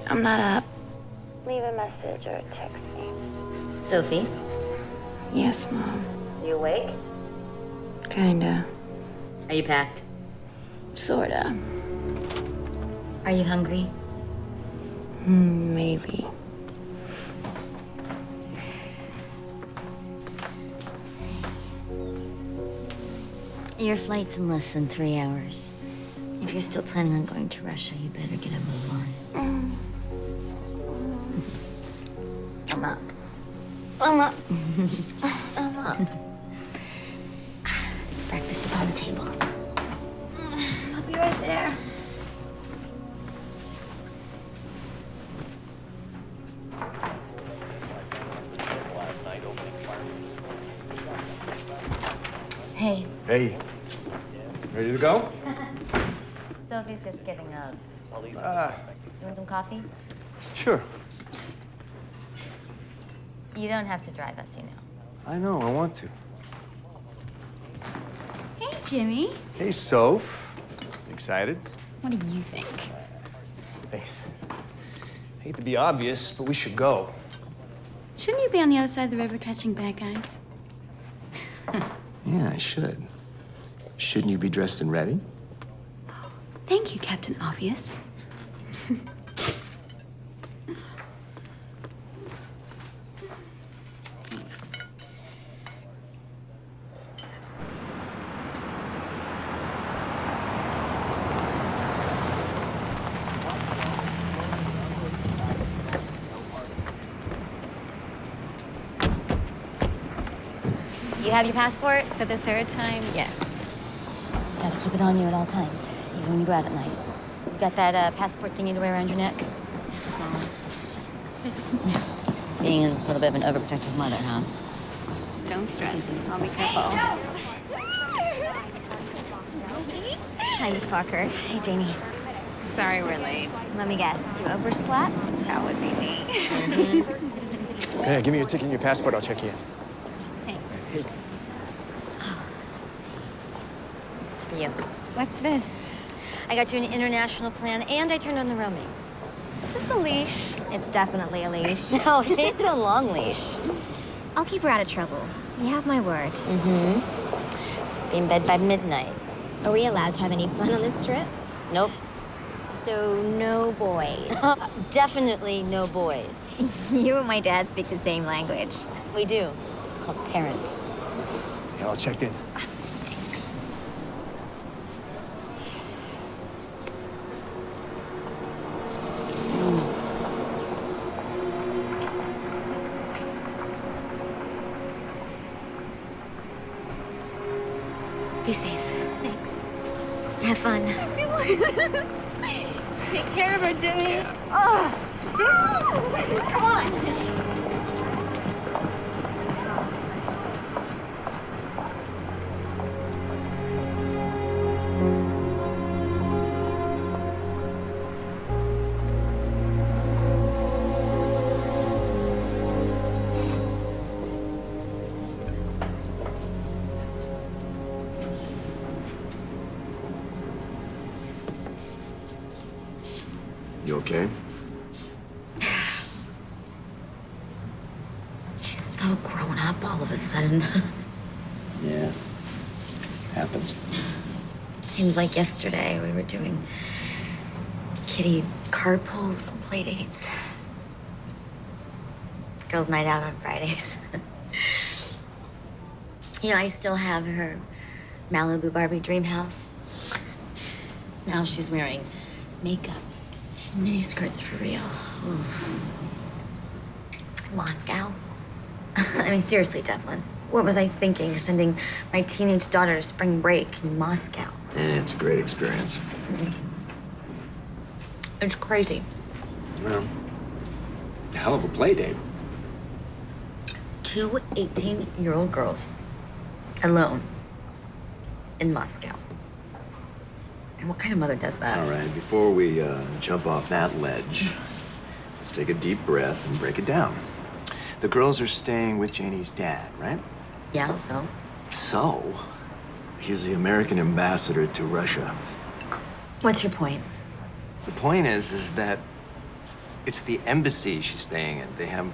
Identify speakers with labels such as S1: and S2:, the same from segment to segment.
S1: I'm not up.
S2: Leave a message or text me.
S3: Sophie?
S1: Yes, Mom.
S2: You awake?
S1: Kinda.
S3: Are you packed?
S1: Sorta.
S3: Are you hungry?
S1: Maybe.
S3: Your flight's in less than 3 hours. If you're still planning on going to Russia, you better get a move on. I'm up. I'm up. I'm up. Breakfast is on the table.
S1: I'll be right there.
S3: Hey.
S4: Hey. Ready to go?
S3: Sophie's just getting up. You want some coffee?
S4: Sure.
S3: You don't have to drive us, you know.
S4: I know, I want to.
S1: Hey, Jimmy.
S4: Hey, Soph. Excited?
S1: What do you think?
S4: Thanks. Hate to be obvious, but we should go.
S1: Shouldn't you be on the other side of the river catching bad guys?
S5: Yeah, I should. Shouldn't you be dressed and ready?
S1: Thank you, Captain Obvious.
S3: You have your passport?
S1: For the third time, yes.
S3: Gotta keep it on you at all times, even when you go out at night. You got that passport thingy to wear around your neck?
S1: Small.
S3: Being a little bit of an overprotective mother, huh?
S1: Don't stress. I'll be careful.
S3: Hi, Miss Parker. Hey, Jamie.
S1: Sorry we're late.
S3: Let me guess, you overslept?
S1: That would be me.
S4: Hey, give me your ticket and your passport. I'll check you in.
S1: Thanks.
S3: It's for you.
S1: What's this?
S3: I got you an international plan, and I turned on the roaming.
S1: Is this a leash?
S3: It's definitely a leash. No, it's a long leash.
S6: I'll keep her out of trouble. You have my word.
S3: Mm-hmm. Just be in bed by midnight.
S6: Are we allowed to have any fun on this trip?
S3: Nope.
S6: So, no boys.
S3: Definitely no boys.
S6: You and my dad speak the same language.
S3: We do. It's called parent.
S4: Yeah, all checked in.
S3: Thanks.
S6: Be safe. Thanks. Have fun.
S1: Take care of her, Jimmy.
S6: Come on.
S5: You okay?
S3: She's so grown up all of a sudden.
S5: Yeah. Happens.
S3: Seems like yesterday we were doing kiddie carpools and play dates. Girls' night out on Fridays. You know, I still have her Malibu Barbie dream house. Now she's wearing makeup, mini skirts for real. Ooh. Moscow. I mean, seriously, Devlin. What was I thinking, sending my teenage daughter to spring break in Moscow?
S5: It's a great experience.
S3: It's crazy.
S5: Well, a hell of a play date.
S3: 2 18-year-old girls alone in Moscow. And what kind of mother does that?
S5: All right, before we jump off that ledge, let's take a deep breath and break it down. The girls are staying with Janie's dad, right?
S3: Yeah, so?
S5: So, he's the American ambassador to Russia.
S3: What's your point?
S5: The point is that It's the embassy she's staying in. They have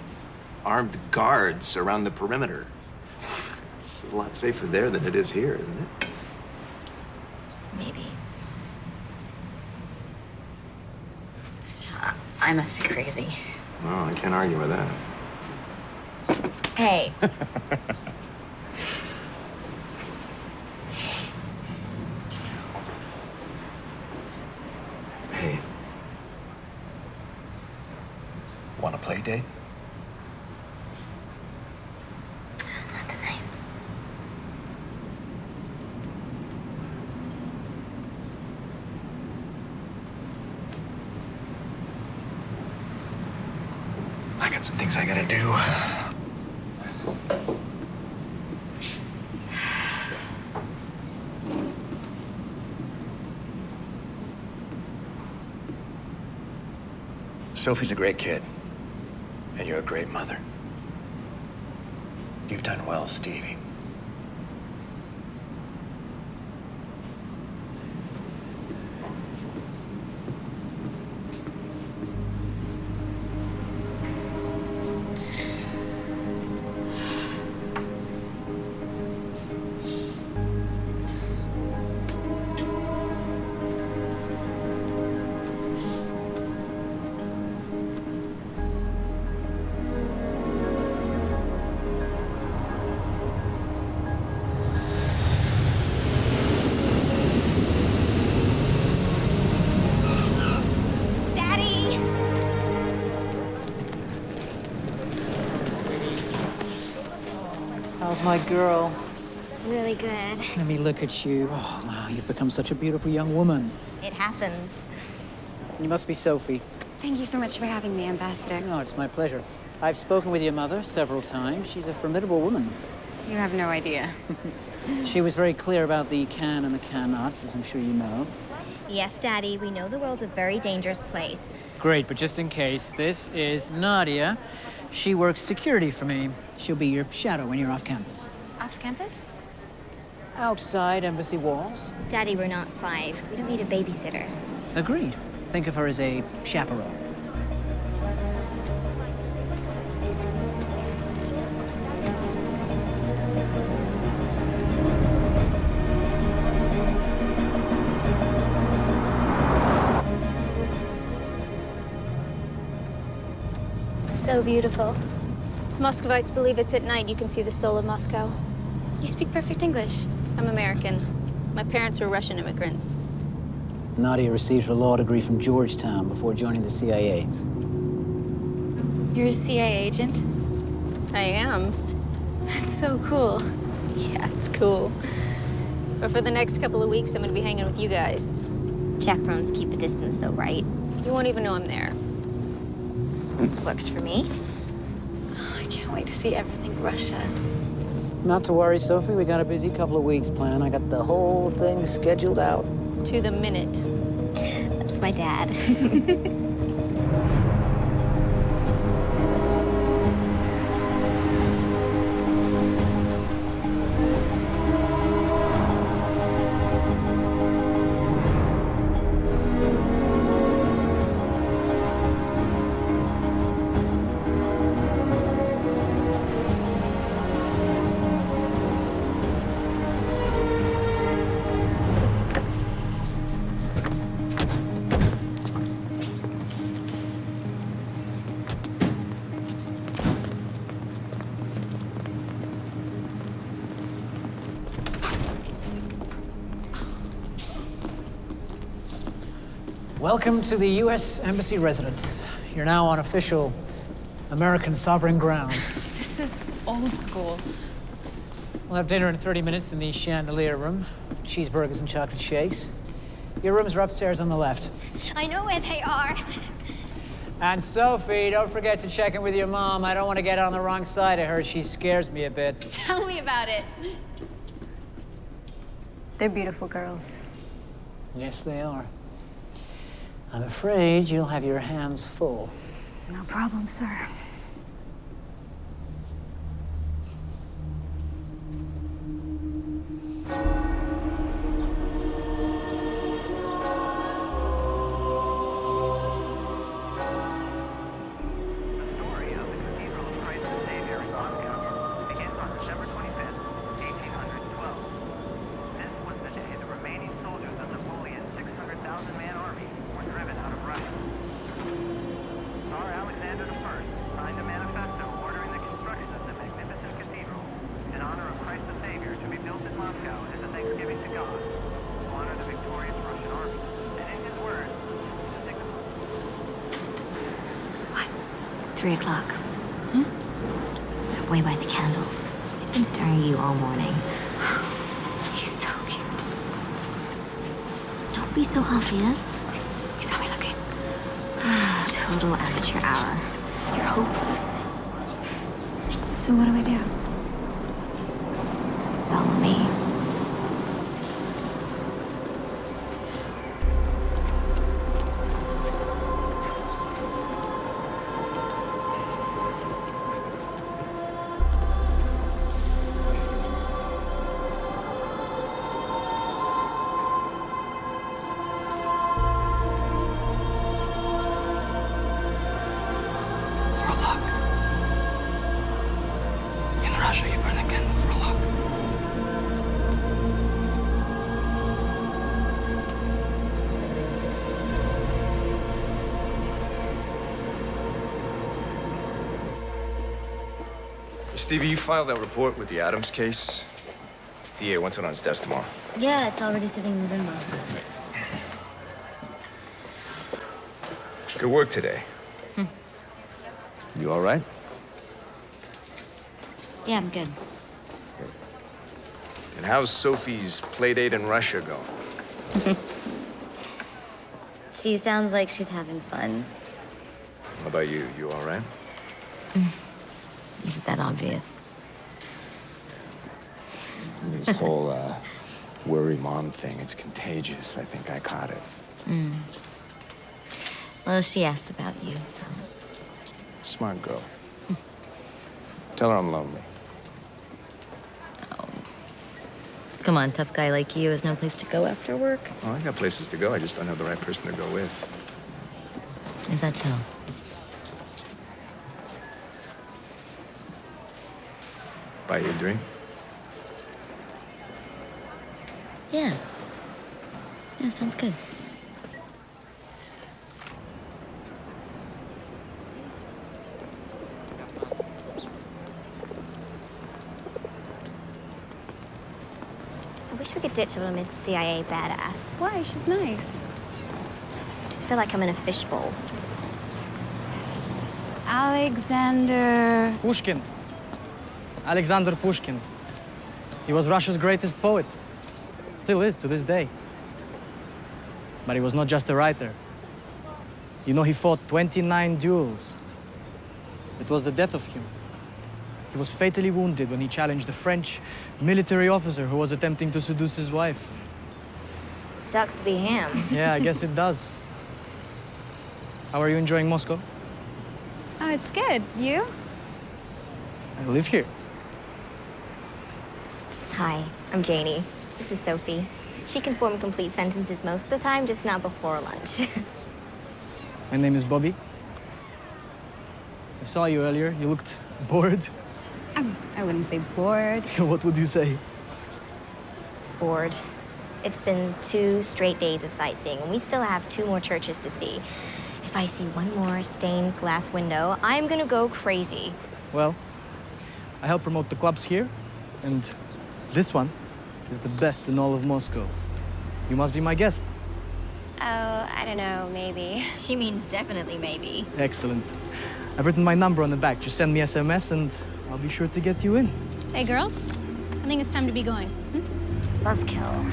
S5: armed guards around the perimeter. It's a lot safer there than it is here, isn't it?
S3: Maybe. I must be crazy.
S5: No, I can't argue with that.
S3: Hey.
S5: Hey. Want a play date?
S3: Not tonight.
S5: I got some things I gotta do. Sophie's a great kid, and you're a great mother. You've done well, Stevie.
S6: Daddy!
S7: How's my girl?
S6: Really good.
S7: Let me look at you. Oh, wow, you've become such a beautiful young woman.
S6: It happens.
S7: You must be Sophie.
S1: Thank you so much for having me, Ambassador.
S7: No, it's my pleasure. I've spoken with your mother several times. She's a formidable woman.
S1: You have no idea.
S7: She was very clear about the can and the cannots, as I'm sure you know.
S6: Yes, Daddy, we know the world's a very dangerous place.
S7: Great, but just in case, this is Nadia. She works security for me. She'll be your shadow when you're off campus.
S1: Off campus?
S7: Outside embassy walls.
S6: Daddy, we're not 5. We don't need a babysitter.
S7: Agreed. Think of her as a chaperone.
S6: So beautiful.
S8: Muscovites believe it's at night you can see the soul of Moscow.
S1: You speak perfect English.
S8: I'm American. My parents were Russian immigrants.
S7: Nadia received her law degree from Georgetown before joining the CIA.
S1: You're a CIA agent?
S8: I am.
S1: That's so cool.
S8: Yeah, it's cool. But for the next couple of weeks, I'm gonna be hanging with you guys.
S6: Chaperones keep a distance, though, right?
S8: You won't even know I'm there.
S6: Works for me.
S1: I can't wait to see everything Russia.
S7: Not to worry, Sophie. We got a busy couple of weeks planned. I got the whole thing scheduled out.
S8: To the minute.
S6: That's my dad.
S7: Welcome to the U.S. Embassy residence. You're now on official American sovereign ground.
S1: This is old school.
S7: We'll have dinner in 30 minutes in the chandelier room. Cheeseburgers and chocolate shakes. Your rooms are upstairs on the left.
S6: I know where they are.
S7: And Sophie, don't forget to check in with your mom. I don't want to get on the wrong side of her. She scares me a bit.
S1: Tell me about it.
S8: They're beautiful girls.
S7: Yes, they are. I'm afraid you'll have your hands full.
S8: No problem, sir.
S6: 3 o'clock. That way by the candles. He's been staring at you all morning. He's so cute. Don't be so obvious. He's how we looking. Total amateur hour. You're hopeless.
S1: So what do I do?
S6: Follow me.
S9: For a luck. In Russia, you burn a candle for luck.
S5: Stevie, you filed that report with the Adams case. DA wants it on his desk tomorrow.
S3: Yeah, it's already sitting in his inbox.
S5: Good work today. You all right?
S3: Yeah, I'm good.
S5: And how's Sophie's playdate in Russia going?
S3: She sounds like she's having fun.
S5: How about you? You all right?
S3: Is it that obvious?
S10: This whole worry mom thing, it's contagious. I think I caught it.
S3: Well, she asked about you, so.
S10: Smart girl. Tell her I'm lonely.
S3: Come on, tough guy like you has no place to go after work.
S5: Well, I got places to go. I just don't have the right person to go with.
S3: Is that so?
S5: Buy you a drink?
S3: Yeah. Yeah, sounds good.
S6: I wish we could ditch little Miss CIA badass.
S1: Why? She's nice.
S6: I just feel like I'm in a fishbowl.
S1: Alexander.
S7: Pushkin. Alexander Pushkin. He was Russia's greatest poet. Still is to this day. But he was not just a writer. You know, he fought 29 duels. It was the death of him. He was fatally wounded when he challenged a French military officer who was attempting to seduce his wife.
S6: Sucks to be him.
S7: Yeah, I guess it does. How are you enjoying Moscow?
S1: Oh, it's good. You?
S7: I live here.
S6: Hi, I'm Janie. This is Sophie. She can form complete sentences most of the time, just not before lunch.
S7: My name is Bobby. I saw you earlier. You looked bored.
S1: I wouldn't say bored.
S7: What would you say?
S6: Bored. It's been 2 straight days of sightseeing, and we still have 2 more churches to see. If I see one more stained glass window, I'm gonna go crazy.
S7: Well, I help promote the clubs here, and this one is the best in all of Moscow. You must be my guest.
S6: Oh, I don't know, maybe.
S3: She means definitely maybe.
S7: Excellent. I've written my number on the back. Just send me SMS and I'll be sure to get you in.
S8: Hey, girls. I think it's time to be going.
S6: Buzzkill.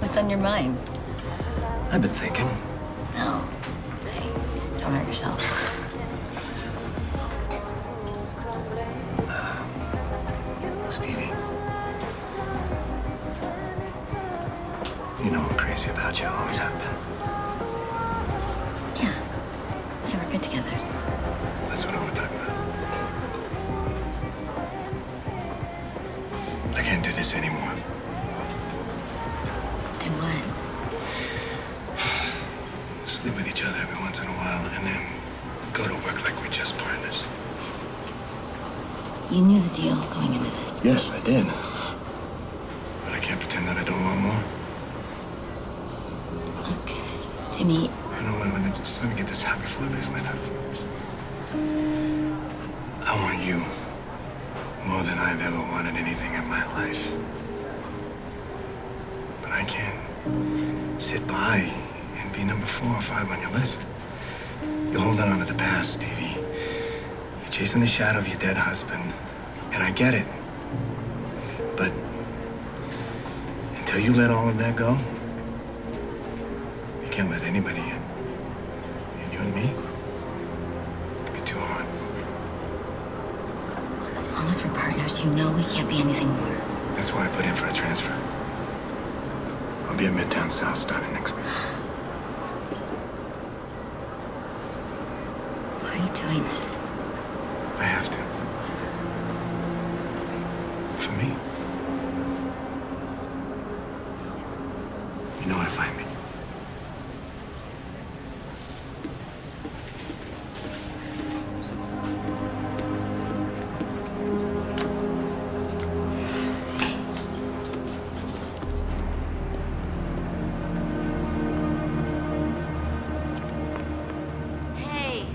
S3: What's on your mind?
S5: I've been thinking.
S3: No. Hey, don't hurt yourself.
S5: Stevie. You know I'm crazy about you. Always have been.
S3: Yeah. Yeah, we're good together.
S5: That's what I want to talk about. I can't do this anymore.
S3: Do what?
S5: Sleep with each other every once in a while and then go to work like we're just partners.
S3: You knew the deal going into this.
S5: Yes, I did. But I can't pretend that I don't want more.
S3: Jimmy,
S10: I don't want to just let me get this out before I lose my love. I want you more than I've ever wanted anything in my life. But I can't sit by and be number 4 or 5 on your list. You're holding on to the past, Stevie. You're chasing the shadow of your dead husband, and I get it. But until you let all of that go, you can't let anybody in. And you and me, it'd be too hard.
S3: as long as we're partners, you know we can't be anything more.
S10: That's why I put in for a transfer. I'll be at Midtown South starting next week.
S3: Why are you doing this?
S10: I have to. For me. You know where to find me.
S3: Hey.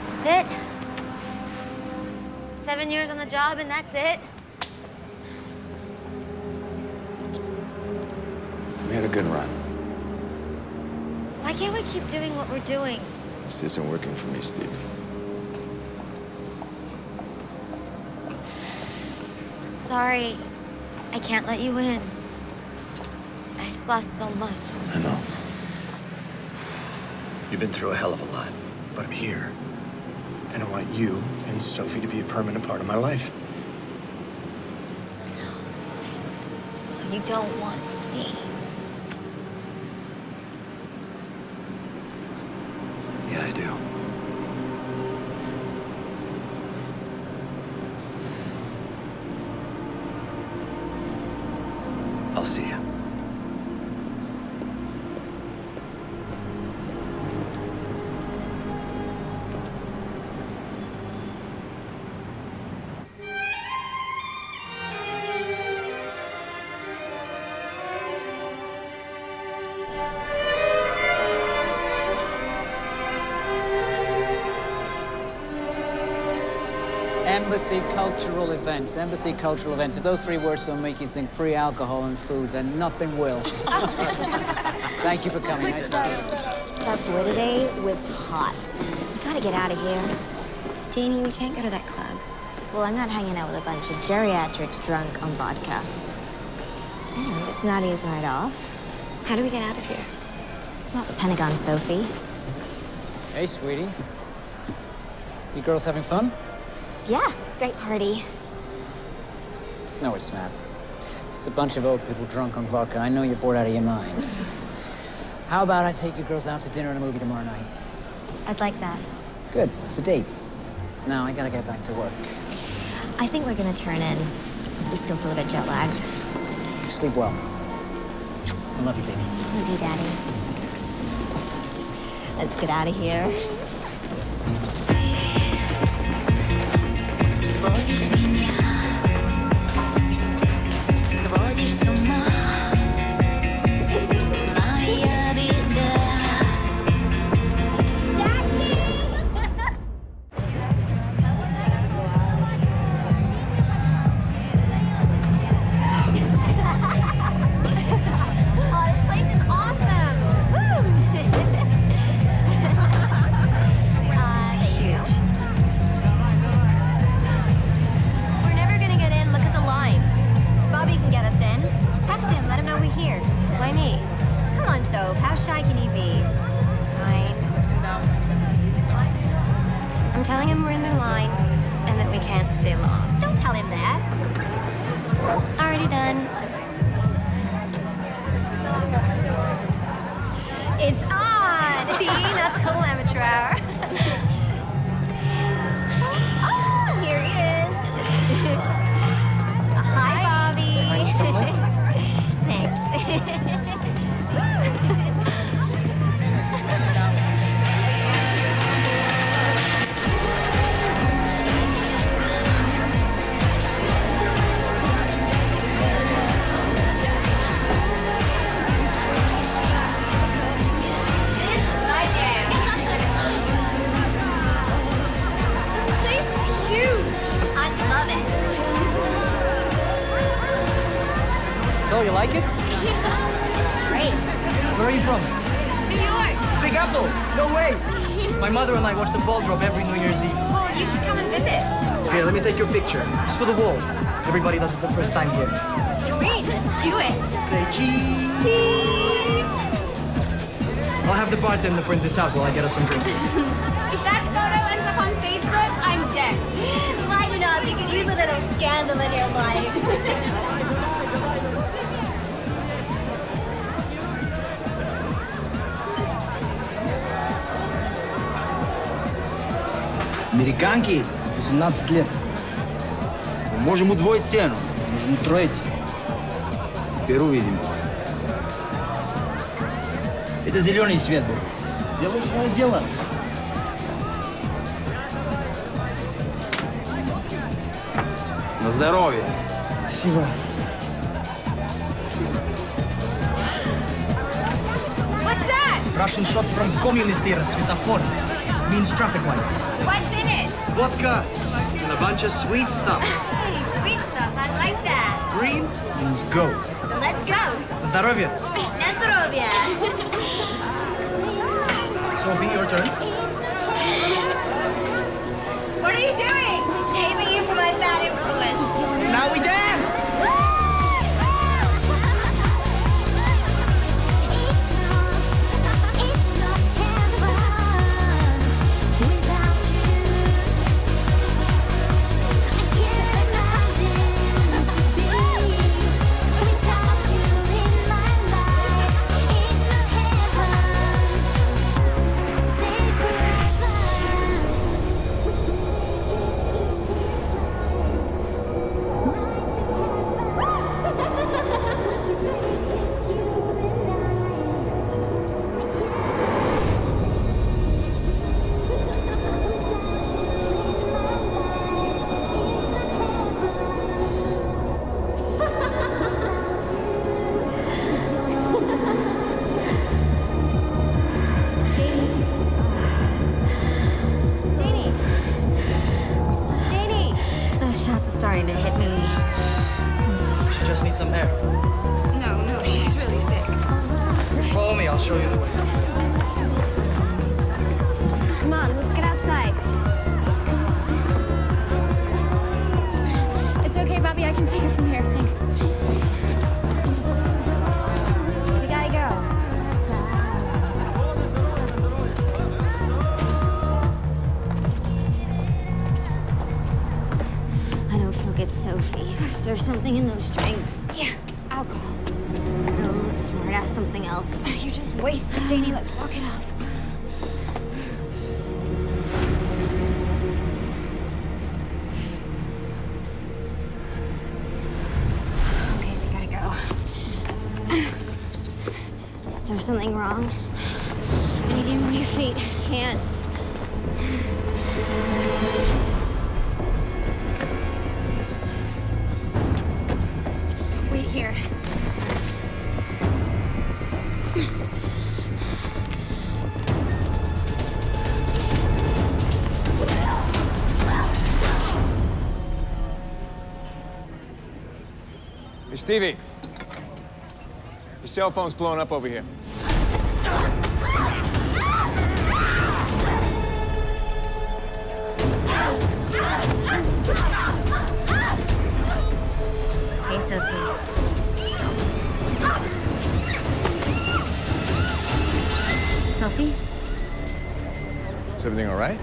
S3: That's it? 7 years on the job and that's it?
S10: We had a good run.
S3: Why can't we keep doing what we're doing?
S10: This isn't working for me, Stevie.
S3: I'm sorry. I can't let you in. I just lost so much.
S10: I know.
S5: You've been through a hell of a lot, but I'm here. And I want you and Sophie to be a permanent part of my life.
S3: You don't want me.
S5: Yeah, I do. I'll see you.
S11: Embassy cultural events, embassy cultural events. If those 3 words don't make you think free alcohol and food, then nothing will. Thank you for coming. Nice to meet you.
S6: That boy today was hot. We gotta get out of here.
S1: Janie, we can't go to that club.
S6: Well, I'm not hanging out with a bunch of geriatrics drunk on vodka. And it's Nadia's night off.
S1: How do we get out of here?
S6: It's not the Pentagon, Sophie.
S11: Hey, sweetie. You girls having fun?
S6: Yeah, great party.
S11: No, it's not. It's a bunch of old people drunk on vodka. I know you're bored out of your minds. How about I take you girls out to dinner and a movie tomorrow night?
S6: I'd like that.
S11: Good. It's a date. Now I gotta get back to work.
S6: I think we're gonna turn in. We still feel a bit jet lagged.
S11: Sleep well. I love you, baby.
S6: Love you, Daddy. Let's get out of here.
S3: Сводишь меня, сводишь с ума, моя беда.
S6: Oh, this place is awesome! Woo! Huge. We're never gonna get in. Look at the line. Bobby can get us in. Text him. Let him know we're here. Why me? Come on, Soph. How shy can you be?
S1: Fine. I'm telling him we're in the line and that we can't stay long.
S6: Don't tell him that.
S1: Already done.
S6: It's on!
S1: See? Not total amateur hour.
S6: Oh, here he is. Hi, Bobby. Thanks.
S7: you like it?
S6: Great.
S7: Where are you from?
S6: New York.
S7: Big Apple! No way! My mother and I watch the ball drop every New Year's Eve.
S6: Well, you should come and visit.
S7: Here, let me take your picture. It's for the wall. Everybody does it the first time here.
S6: Sweet, let's do it.
S7: Say cheese!
S6: Cheese!
S7: I'll have the bartender print this out while I get us some drinks.
S6: If that photo ends up on Facebook, I'm dead. Lighten up, you could use a little scandal in your life.
S11: Американки 18 лет. Мы можем удвоить цену, можем утроить. Теперь увидим. Это зеленый свет был. Делай свое дело. На здоровье.
S7: Спасибо.
S6: What's that?
S7: Russian shot from communist era, Svetofor. Means traffic lights.
S6: What's in it?
S7: Vodka and a bunch of sweet stuff.
S6: Hey, sweet stuff, I like that.
S7: Green means go.
S6: Then let's go.
S7: На здоровье.
S6: На здоровье.
S7: Sophie, your turn.
S6: What are you doing? Saving you from my bad influence.
S7: Now we dance!
S6: Starting to hit me.
S7: She just needs some air.
S6: No, she's really sick.
S7: Follow me, I'll show you the way.
S6: Come on, let's get outside.
S1: It's okay, Bobby. I can take it from here. Thanks.
S6: We gotta go. I don't feel good, Sophie. Is there something in those drinks?
S1: Yeah, alcohol.
S6: No, smartass, something else.
S1: You're just wasted, Janie. Let's walk it off.
S6: Okay, we gotta go. Is there something wrong? I need you to move your feet. Can't.
S1: Wait here.
S4: Hey, Stevie. Your cell phone's blowing up over here.
S6: Hey, Sophie. Sophie?
S4: Is everything all right?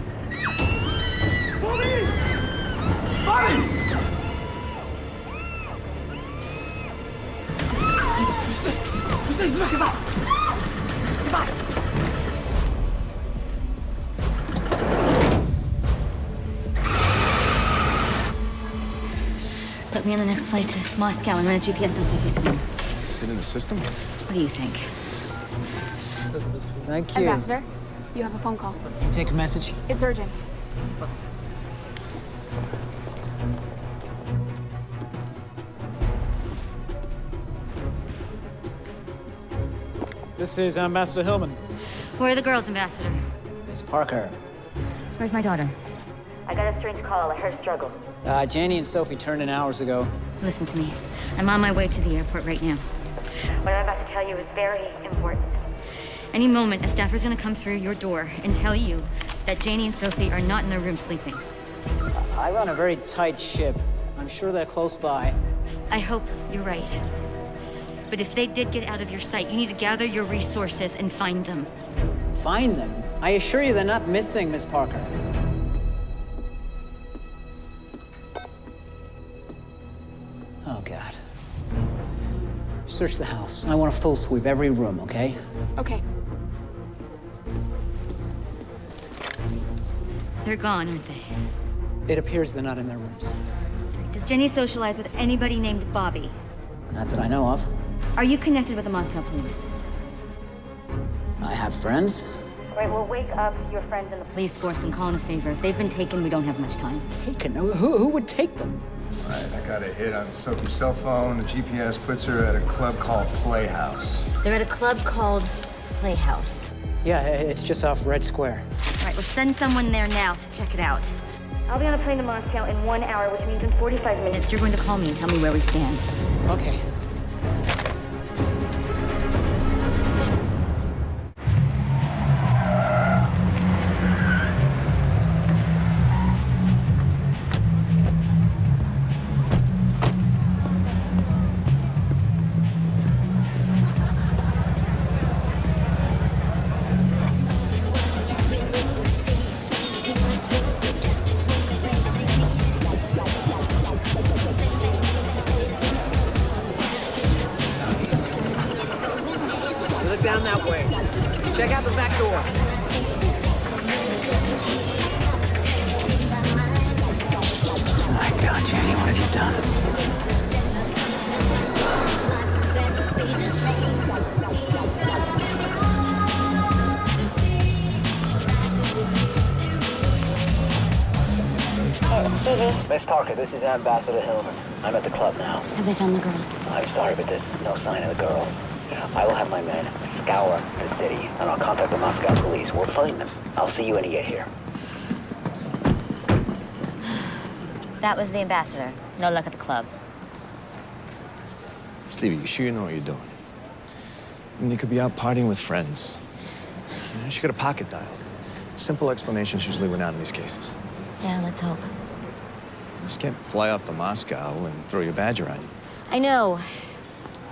S3: Put me on the next flight to Moscow and run a GPS on Sophie's phone.
S4: Is it in the system?
S3: What do you think?
S11: Thank you.
S1: Ambassador, you have a phone call.
S11: Take a message.
S1: It's urgent.
S11: This is Ambassador Hillman.
S3: Where are the girls, Ambassador?
S11: Miss Parker.
S3: Where's my daughter?
S2: I got a strange call. I heard struggle.
S11: Janie and Sophie turned in hours ago.
S3: Listen to me. I'm on my way to the airport right now.
S2: What I'm about to tell you is very important.
S3: Any moment, a staffer's gonna come through your door and tell you that Janie and Sophie are not in their room sleeping.
S11: I run a very tight ship. I'm sure they're close by.
S3: I hope you're right. But if they did get out of your sight, you need to gather your resources and find them.
S11: Find them? I assure you they're not missing, Miss Parker. Oh, God. Search the house. I want a full sweep, every room, okay?
S1: Okay.
S3: They're gone, aren't they?
S11: It appears they're not in their rooms.
S3: Does Jenny socialize with anybody named Bobby?
S11: Not that I know of.
S3: Are you connected with the Moscow police?
S11: I have friends.
S2: Great, we'll wake up your friends in the...
S3: Police force and call in a favor. If they've been taken, we don't have much time.
S11: Taken? Who would take them?
S5: All right, I got a hit on Sophie's cell phone. The GPS puts her at a club called Playhouse.
S3: They're at a club called Playhouse.
S11: Yeah, it's just off Red Square.
S3: All right, we'll send someone there now to check it out.
S2: I'll be on a plane to Moscow in 1 hour, which means in 45 minutes.
S3: You're going to call me and tell me where we stand.
S11: Okay.
S12: Down that way. Check out the back door.
S11: Oh my God, Jenny, what have you done?
S12: Miss Parker, this is Ambassador Hillman. I'm at the club now.
S3: Have they found the girls?
S12: I'm sorry, but there's no sign of the girls. I will have my men scour the city, and I'll contact the Moscow police. We'll find them. I'll see you when you get here.
S3: That was the ambassador. No luck at the club.
S5: Stevie, you sure you know what you're doing? I mean, you could be out partying with friends. You know, she got a pocket dial. Simple explanations usually win out in these cases.
S3: Yeah, let's hope.
S5: Just can't fly off to Moscow and throw your badge around.
S3: I know.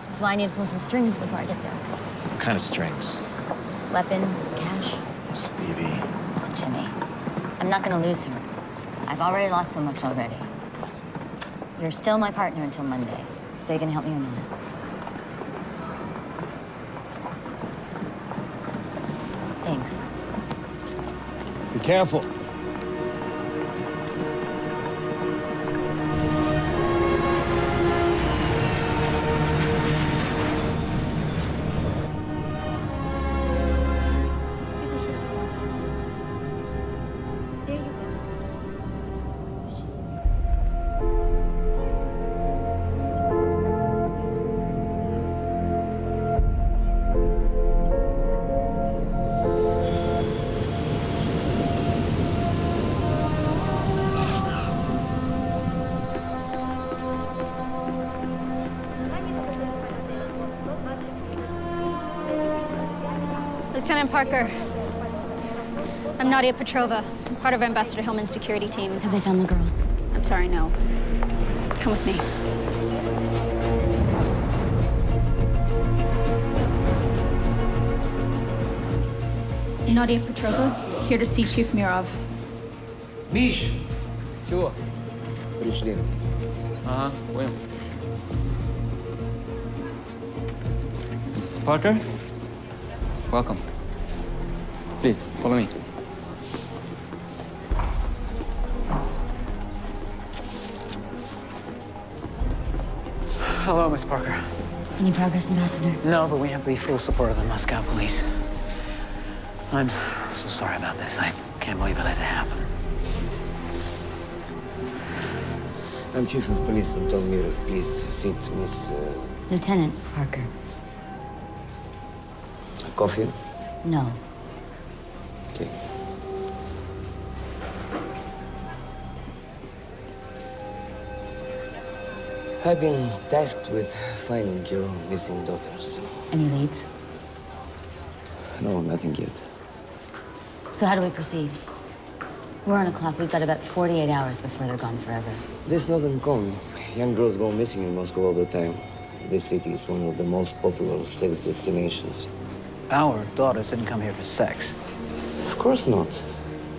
S3: Which is why I need to pull some strings before I get there.
S5: What kind of strings?
S3: Weapons, cash.
S5: Stevie.
S3: Jimmy, I'm not gonna lose her. I've already lost so much already. You're still my partner until Monday, so you can help me or not. Thanks.
S4: Be careful.
S3: Excuse me, here's your water. There you go.
S8: Lieutenant Parker, I'm Nadia Petrova. I'm part of Ambassador Hillman's security team.
S3: Have they found the girls?
S8: I'm sorry, no. Come with me. Nadia Petrova, here to see Chief Mirov.
S9: Миш! Чего?
S12: Пришли.
S9: Ага, понял. Mrs. Parker, welcome. Please, follow me.
S11: Hello, Miss Parker.
S3: Any progress, Ambassador?
S11: No, but we have the full support of the Moscow police. I'm so sorry about this. I can't believe I let it happen.
S13: I'm Chief of Police Anton Mirov. Please sit, Miss...
S3: Lieutenant Parker.
S13: Coffee?
S3: No.
S13: Okay. I've been tasked with finding your missing daughters.
S3: Any leads?
S13: No, nothing yet.
S3: So how do we proceed? We're on a clock. We've got about 48 hours before they're gone forever.
S13: This not uncommon. Young girls go missing in Moscow all the time. This city is one of the most popular sex destinations.
S11: Our daughters didn't come here for sex.
S13: Of course not.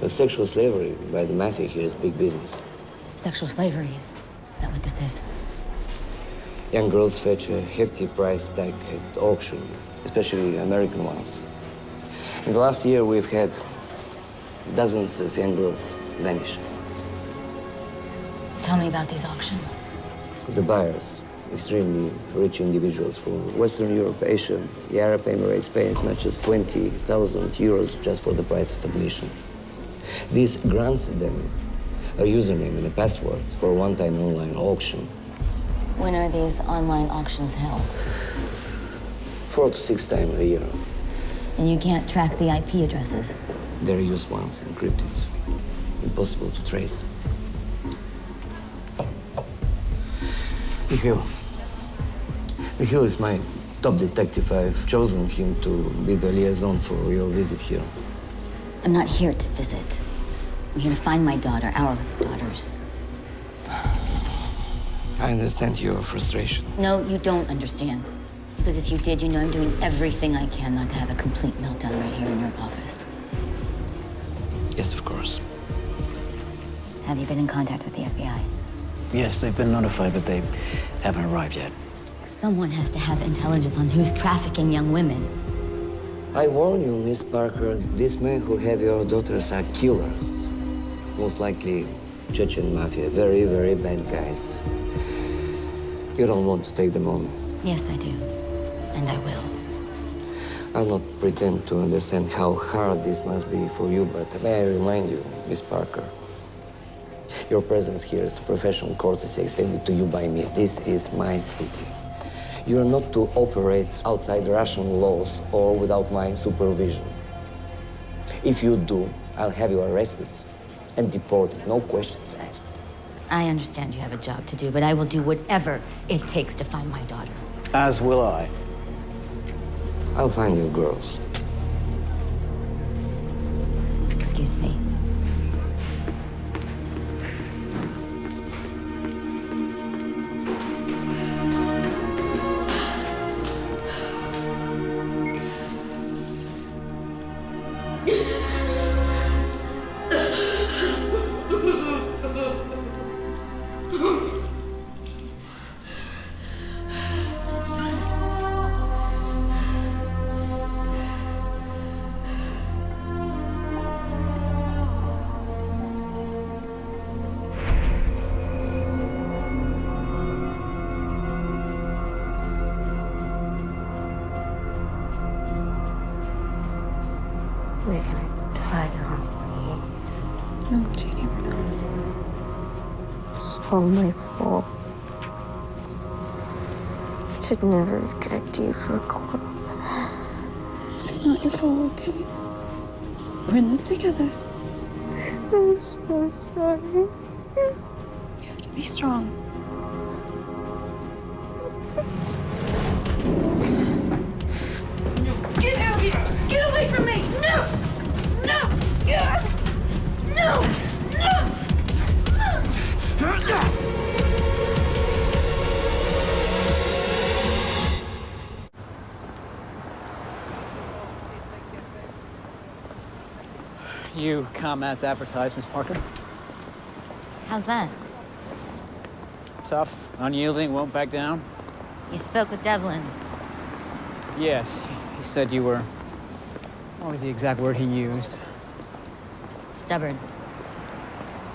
S13: But sexual slavery by the mafia here is big business.
S3: Sexual slavery, is that what this is?
S13: Young girls fetch a hefty price tag at auction, especially American ones. In the last year, we've had dozens of young girls vanish.
S3: Tell me about these auctions.
S13: The buyers, extremely rich individuals from Western Europe, Asia, the Arab Emirates pay as much as 20,000 euros just for the price of admission. This grants them a username and a password for a one-time online auction.
S3: When are these online auctions held?
S13: 4 to 6 times a year.
S3: And you can't track the IP addresses?
S13: They're used once, encrypted. Impossible to trace. Michiel is my top detective. I've chosen him to be the liaison for your visit here.
S3: I'm not here to visit. I'm here to find my daughter, our daughters.
S13: I understand your frustration.
S3: No, you don't understand. Because if you did, you know I'm doing everything I can not to have a complete meltdown right here in your office.
S13: Yes, of course.
S3: Have you been in contact with the FBI?
S11: Yes, they've been notified, but they haven't arrived yet.
S3: Someone has to have intelligence on who's trafficking young women.
S13: I warn you, Miss Parker, these men who have your daughters are killers. Most likely Chechen mafia, very, very bad guys. You don't want to take them on.
S3: Yes, I do. And I will.
S13: I'll not pretend to understand how hard this must be for you, but may I remind you, Miss Parker, your presence here is a professional courtesy extended to you by me. This is my city. You are not to operate outside Russian laws or without my supervision. If you do, I'll have you arrested and deported, no questions asked.
S3: I understand you have a job to do, but I will do whatever it takes to find my daughter.
S11: As will I.
S13: I'll find you girls.
S3: Excuse me.
S14: We're gonna die, aren't we? No, Jeannie, we're not. It's all my fault. I should never have dragged you to a club.
S1: It's not your fault, okay? We're in this together.
S14: I'm so sorry.
S1: You have to be strong.
S14: Get out of here! Get away from me! No! No! No! No!
S11: You come as advertised, Miss Parker.
S3: How's that?
S11: Tough, unyielding, won't back down.
S3: You spoke with Devlin.
S11: Yes, he said you were... What was the exact word he used?
S3: Stubborn.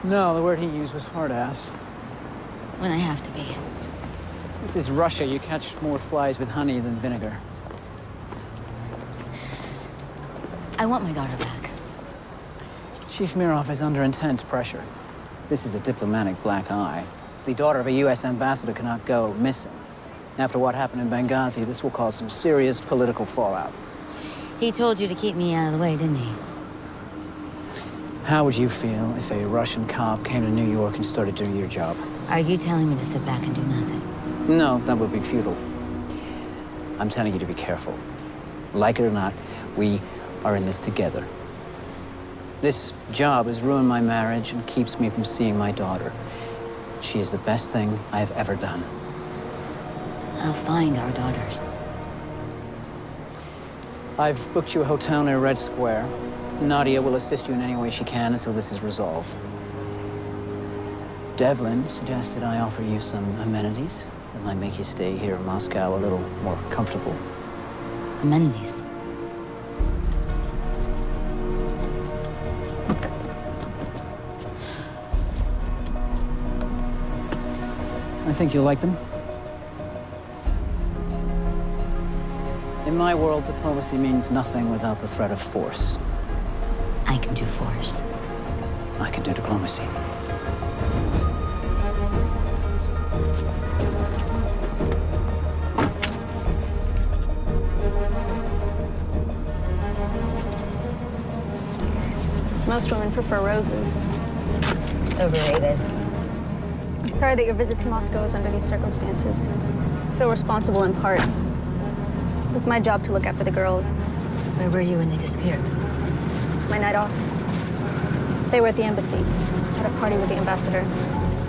S11: No, the word he used was hard-ass.
S3: When I have to be.
S11: This is Russia. You catch more flies with honey than vinegar.
S3: I want my daughter back.
S11: Chief Mirov is under intense pressure. This is a diplomatic black eye. The daughter of a U.S. ambassador cannot go missing. After what happened in Benghazi, this will cause some serious political fallout.
S3: He told you to keep me out of the way, didn't he?
S11: How would you feel if a Russian cop came to New York and started doing your job?
S3: Are you telling me to sit back and do nothing?
S11: No, that would be futile. I'm telling you to be careful. Like it or not, we are in this together. This job has ruined my marriage and keeps me from seeing my daughter. She is the best thing I have ever done.
S3: I'll find our daughters.
S11: I've booked you a hotel near Red Square. Nadia will assist you in any way she can until this is resolved. Devlin suggested I offer you some amenities that might make your stay here in Moscow a little more comfortable.
S3: Amenities?
S11: I think you'll like them. In my world, diplomacy means nothing without the threat of force.
S3: I can do force.
S11: I can do diplomacy.
S8: Most women prefer roses.
S3: Overrated.
S8: I'm sorry that your visit to Moscow is under these circumstances. I feel responsible in part. It was my job to look after the girls.
S3: Where were you when they disappeared?
S8: It's my night off. They were at the embassy, at a party with the ambassador.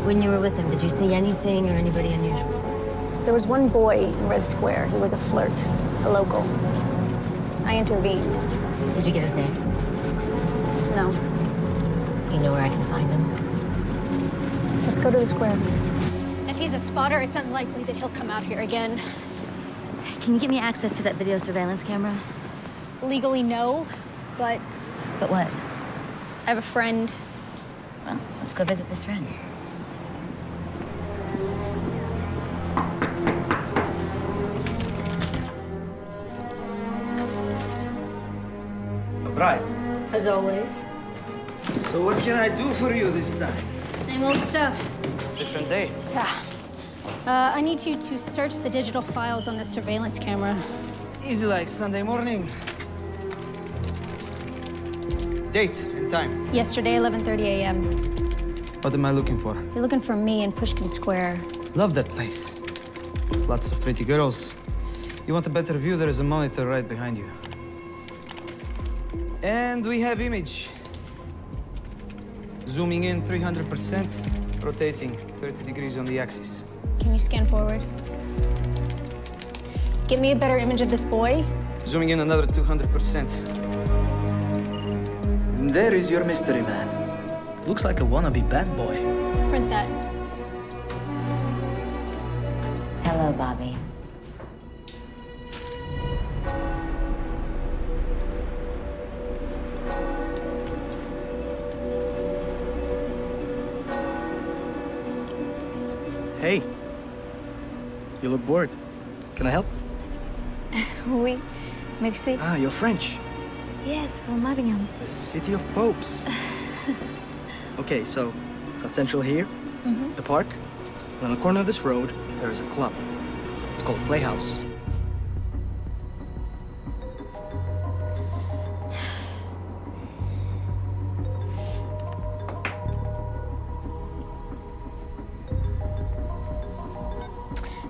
S3: When you were with them, did you see anything or anybody unusual?
S8: There was one boy in Red Square. He was a flirt, a local. I intervened.
S3: Did you get his name?
S8: No.
S3: You know where I can find him?
S8: Let's go to the square.
S15: If he's a spotter, it's unlikely that he'll come out here again.
S3: Can you give me access to that video surveillance camera?
S15: Legally, no, but...
S3: But what?
S15: I have a friend.
S3: Well, let's go visit this friend.
S16: A bribe.
S15: As always.
S16: So what can I do for you this time?
S15: Same old stuff.
S16: Different day.
S15: Yeah. I need you to search the digital files on the surveillance camera.
S16: Easy like Sunday morning. Date and time.
S15: Yesterday, 11:30 a.m.
S16: What am I looking for?
S15: You're looking for me in Pushkin Square.
S16: Love that place. Lots of pretty girls. You want a better view? There is a monitor right behind you. And we have image. Zooming in 300%, rotating 30 degrees on the axis.
S15: Can you scan forward? Get me a better image of this boy.
S16: Zooming in another 200%. And there is your mystery man. Looks like a wannabe bad boy.
S15: Print that.
S3: Hello, Bobby.
S7: Hey, you look bored. Can I help?
S1: Oui, merci.
S7: Ah, you're French.
S1: Yes, from Avignon.
S7: The city of popes. Okay, so got Central here, the park, and on the corner of this road, there is a club. It's called Playhouse.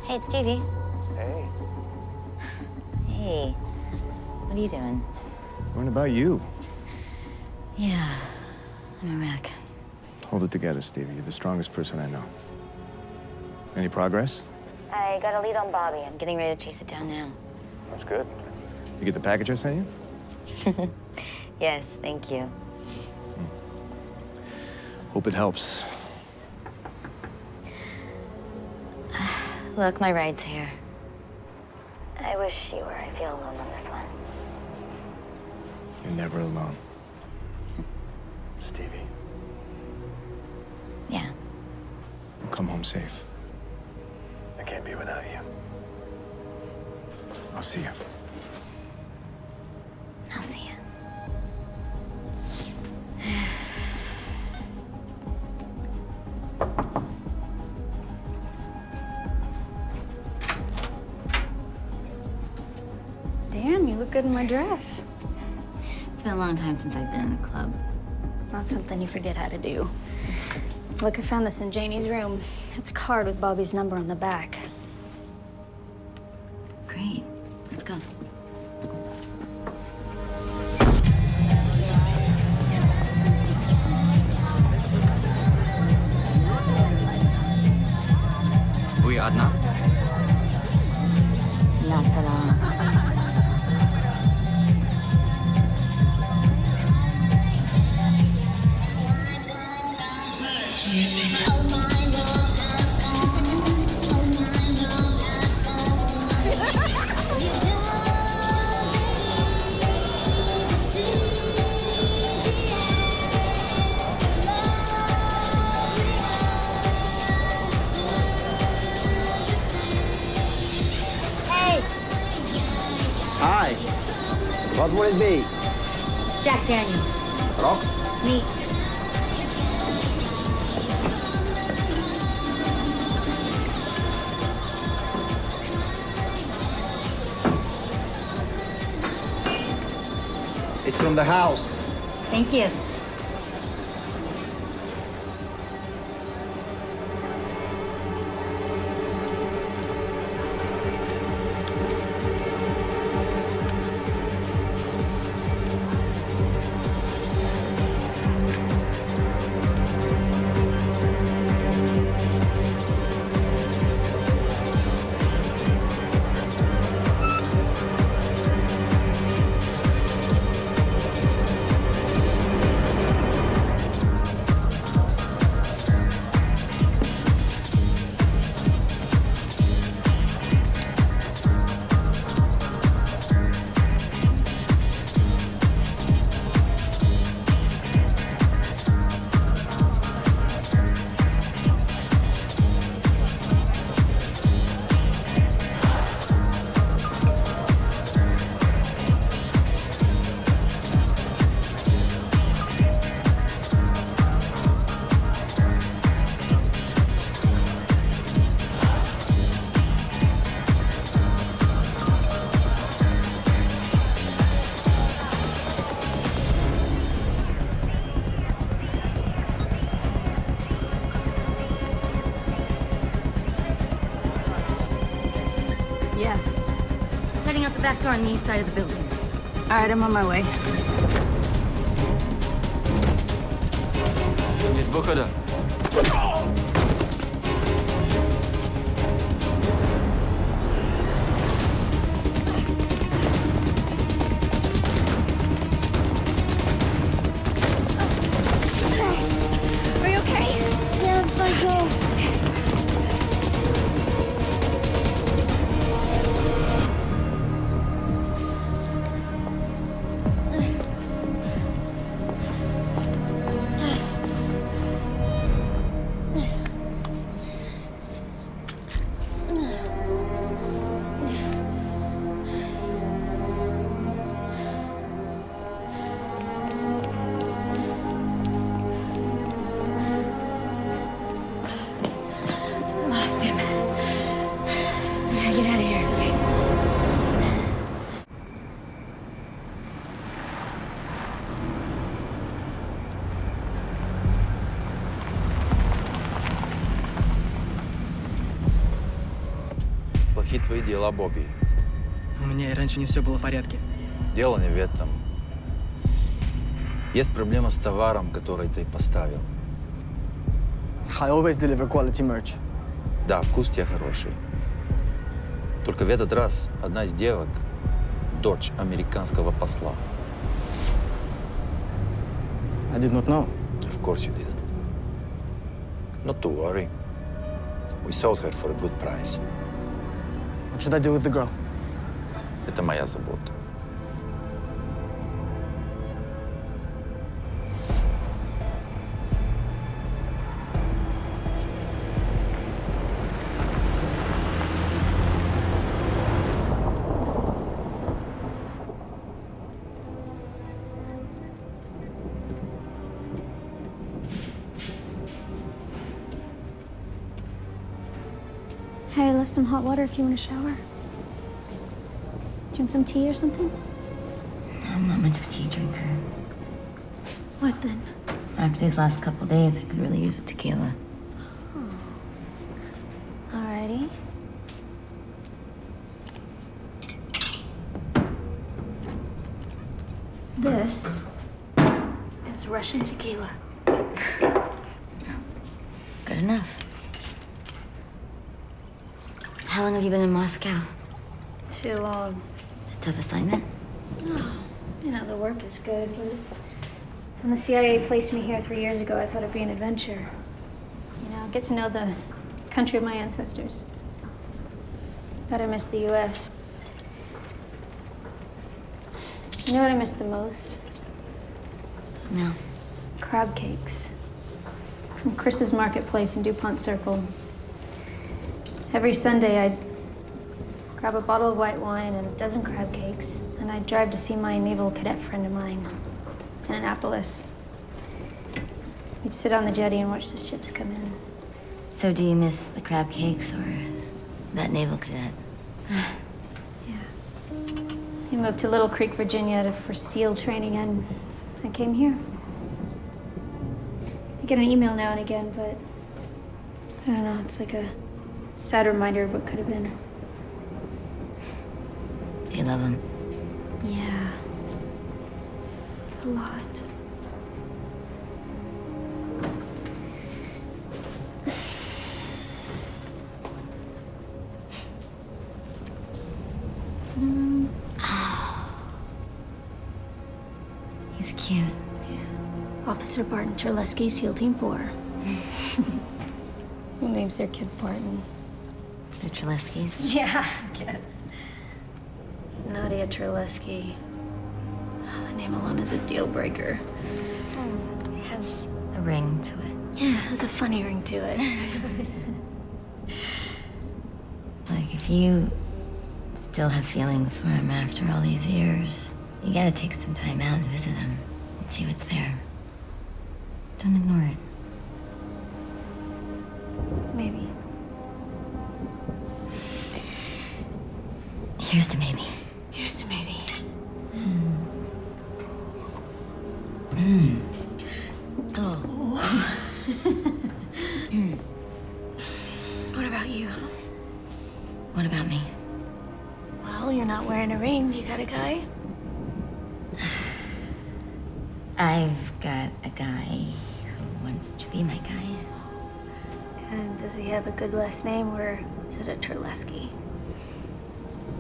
S3: Hey, it's Stevie.
S5: Hey.
S3: Hey. What are you doing?
S5: What about you?
S3: Yeah, I'm a wreck.
S5: Hold it together, Stevie. You're the strongest person I know. Any progress?
S3: I got a lead on Bobby. I'm getting ready to chase it down now.
S5: That's good. You get the package I sent you?
S3: Yes, thank you.
S5: Hope it helps.
S3: Look, my ride's here.
S2: I wish you were. I feel alone on this one.
S5: You're never alone. Stevie.
S3: Yeah.
S5: We'll come home safe.
S10: I can't be without you.
S5: I'll see you.
S3: I'll see you.
S8: Damn, you look good in my dress.
S3: It's been a long time since I've been in a club.
S8: Not something you forget how to do. Look, I found this in Janie's room. It's a card with Bobby's number on the back.
S3: go.
S16: Вы одна?
S3: Not for long.
S11: Hi. What will it be?
S3: Jack Daniels.
S11: Rocks?
S3: Neat.
S11: It's from the house.
S3: Thank you.
S8: Yeah.
S3: It's heading out the back door on the east side of the building.
S8: All right, I'm on my way.
S16: Нет выхода.
S8: Are you okay?
S14: Yeah, I'm fine, go.
S3: Lost him. Yeah, get out of here.
S17: Плохие твои дела, Бобби.
S7: У меня и раньше не все было в порядке.
S17: Дело не в этом. Есть проблема с товаром, который ты поставил.
S7: I always deliver quality merch.
S17: Да, вкус у тебя хороший. Только в этот раз одна из девок — дочь американского посла.
S7: I did not know.
S17: Of course you didn't. Not to worry. We sold her for a good price.
S7: What should I do with the girl?
S17: Это моя забота.
S8: Hey, I left some hot water if you want to shower. Do you want some tea or something?
S3: I'm not much of a tea drinker.
S8: What then?
S3: After these last couple days, I could really use a tequila.
S8: Alrighty. This is Russian tequila.
S3: Good enough. How long have you been in Moscow?
S8: Too long.
S3: A tough assignment?
S8: Oh, you know, the work is good, but when the CIA placed me here 3 years ago, I thought it'd be an adventure. You know, get to know the country of my ancestors. But I miss the US. You know what I miss the most?
S3: No.
S8: Crab cakes. From Chris's Marketplace in DuPont Circle. Every Sunday, I'd grab a bottle of white wine and a dozen crab cakes, and I'd drive to see my naval cadet friend of mine in Annapolis. We'd sit on the jetty and watch the ships come in.
S3: So do you miss the crab cakes or that naval cadet?
S8: He moved to Little Creek, Virginia for SEAL training, and I came here. I get an email now and again, but I don't know, it's like a sad reminder of what could have been.
S3: Do you love him?
S8: Yeah. A lot.
S3: He's cute.
S8: Yeah. Officer Barton Terlesky, SEAL Team 4. Who names their kid Barton?
S3: They're Terleskys?
S8: Yeah, I guess. Nadia Terlesky. Oh, the name alone is a deal breaker.
S3: It has a ring to it.
S8: Yeah, it has a funny ring to it.
S3: Like, if you still have feelings for him after all these years, you gotta take some time out and visit him and see what's there. Don't ignore it.
S8: Maybe.
S3: Here's to maybe.
S8: Here's to maybe.
S3: Oh.
S8: What about you?
S3: What about me?
S8: Well, you're not wearing a ring. You got a guy?
S3: I've got a guy who wants to be my guy.
S8: And does he have a good last name, or is it a Terlesky?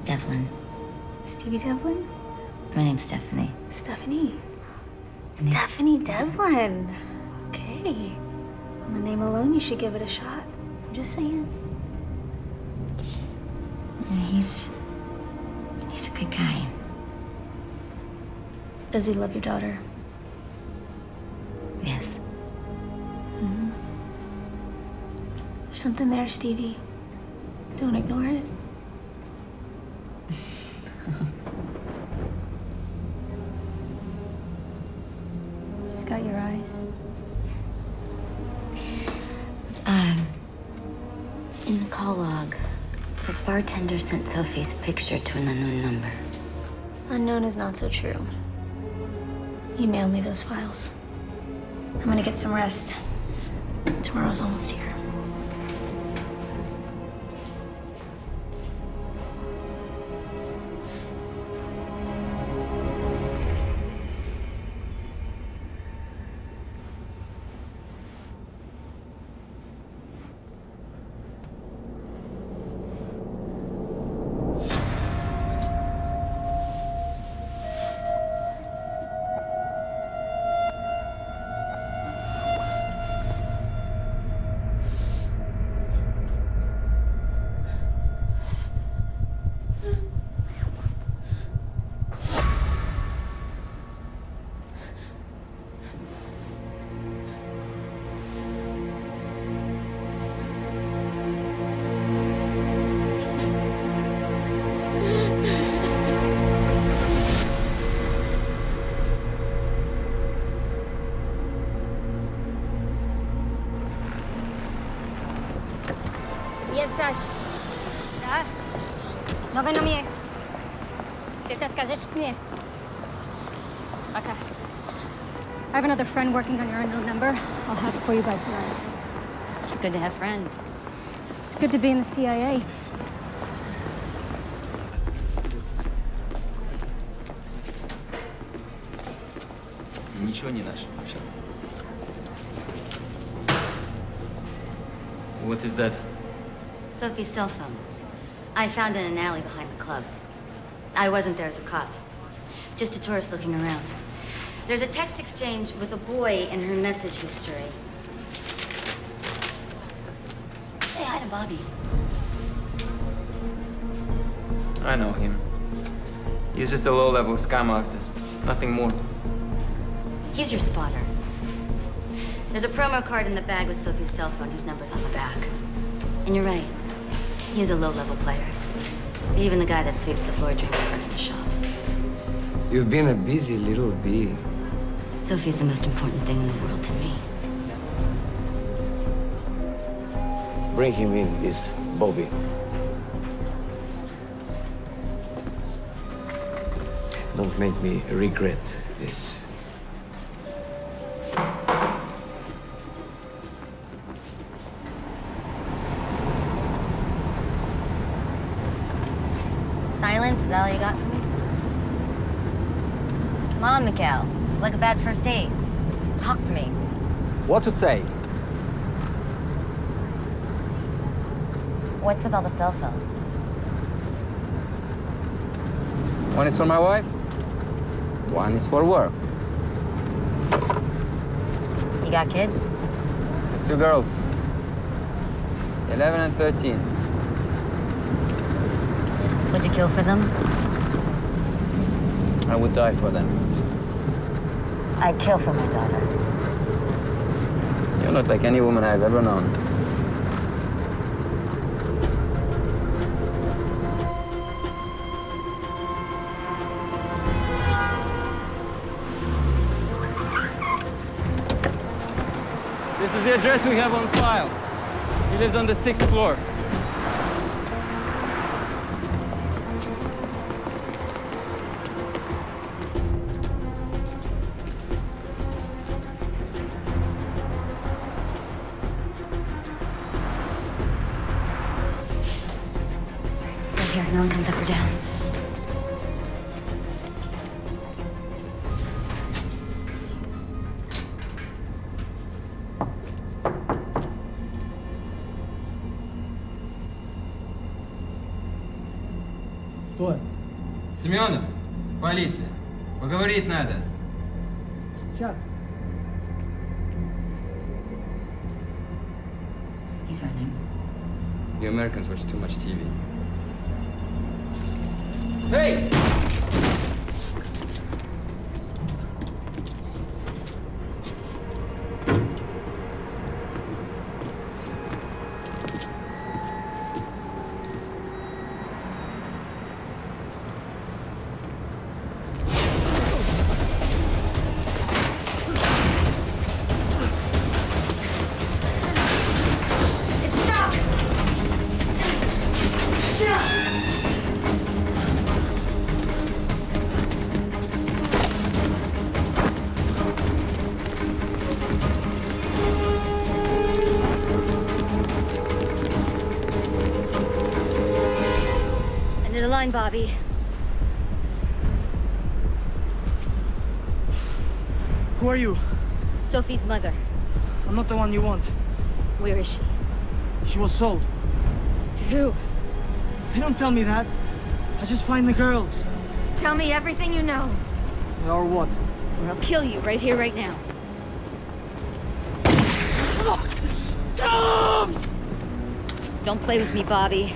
S3: Devlin.
S8: Stevie Devlin?
S3: My name's Stephanie.
S8: Stephanie. Stephanie Devlin. Okay. On the name alone, you should give it a shot. I'm just saying.
S3: Yeah, he's a good guy.
S8: Does he love your daughter?
S3: Yes.
S8: Mm-hmm. There's something there, Stevie. Don't ignore it. She's got your eyes.
S3: In the call log, the bartender sent Sophie's picture to an unknown number.
S8: Unknown is not so true. Email me those files. I'm gonna get some rest. Tomorrow's almost here.
S15: Jest zaś. Tak? Nowe na mnie. Chcesz сказать мне? Okay. I have another friend working on your unknown number. I'll have it for you by tonight.
S3: It's good to have friends.
S8: It's good to be in the CIA.
S9: ничего не нашли. What is that?
S3: Sophie's cell phone. I found it in an alley behind the club. I wasn't there as a cop. Just a tourist looking around. There's a text exchange with a boy in her message history. Say hi to Bobby.
S9: I know him. He's just a low-level scam artist. Nothing more.
S3: He's your spotter. There's a promo card in the bag with Sophie's cell phone. His number's on the back. And you're right. He's a low-level player. Even the guy that sweeps the floor drinks in front of the shop.
S13: You've been a busy little bee.
S3: Sophie's the most important thing in the world to me.
S13: Bring him in, this Bobby. Don't make me regret this.
S3: Silence? Is that all you got for me? Come on, Mikhail. This is like a bad first date. Talk to me.
S9: What to say?
S3: What's with all the cell phones?
S9: One is for my wife. One is for work.
S3: You got kids?
S9: 2 girls. 11 and 13.
S3: Would you kill for them?
S9: I would die for them.
S3: I'd kill for my daughter.
S9: You're not like any woman I've ever known. This is the address we have on file. He lives on the 6th floor.
S3: Stay here. No one comes up or down.
S7: Кто?
S9: Семенов, полиция. Поговорить надо.
S7: Сейчас.
S3: He's running.
S9: You Americans watch too much TV. Hey!
S3: End of the line, Bobby.
S7: Who are you?
S3: Sophie's mother.
S7: I'm not the one you want.
S3: Where is she?
S7: She was sold.
S3: To who?
S7: They don't tell me that. I just find the girls.
S3: Tell me everything you know,
S7: Or what?
S3: or I'll kill you right here, right now. Don't play with me, Bobby.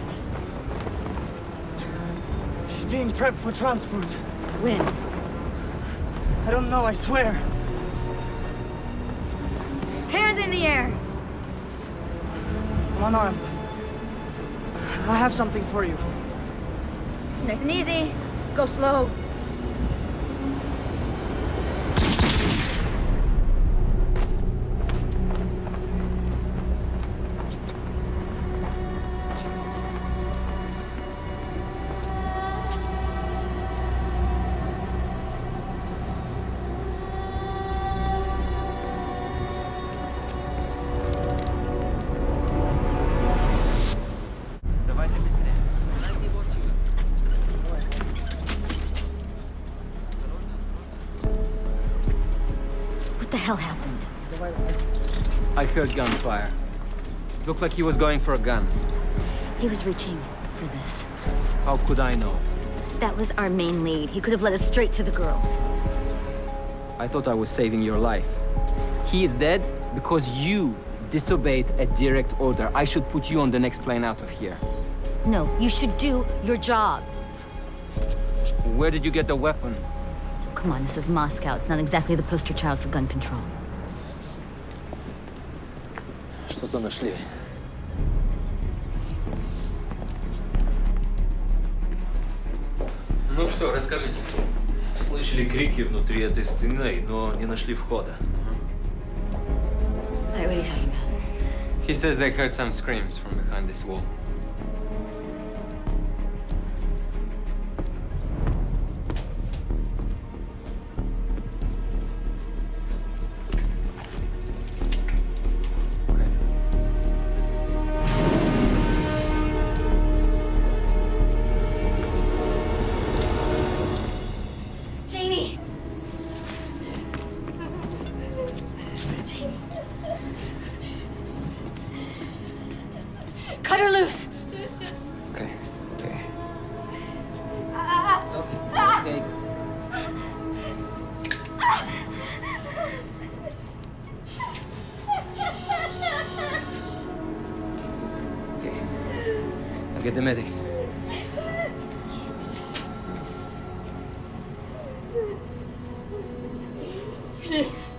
S7: She's being prepped for transport.
S3: When?
S7: I don't know, I swear.
S3: Hands in the air!
S7: I'm unarmed. I have something for you.
S3: Nice and easy. Go slow.
S9: I heard gunfire. Looked like he was going for a gun.
S3: He was reaching for this.
S9: How could I know?
S3: That was our main lead. He could have led us straight to the girls.
S9: I thought I was saving your life. He is dead because you disobeyed a direct order. I should put you on the next plane out of here.
S3: No, you should do your job.
S9: Where did you get the weapon?
S3: Come on, this is Moscow. It's not exactly the poster child for gun control.
S17: Что-то нашли.
S9: Ну что, расскажите.
S18: Слышали крики внутри этой стены, но не нашли входа.
S3: Hey, what are you talking about?
S9: He says they heard some screams from behind this wall.
S3: Jamie! Cut her loose!
S13: Okay, okay.
S9: Okay. I'll get the medics.
S3: You're safe.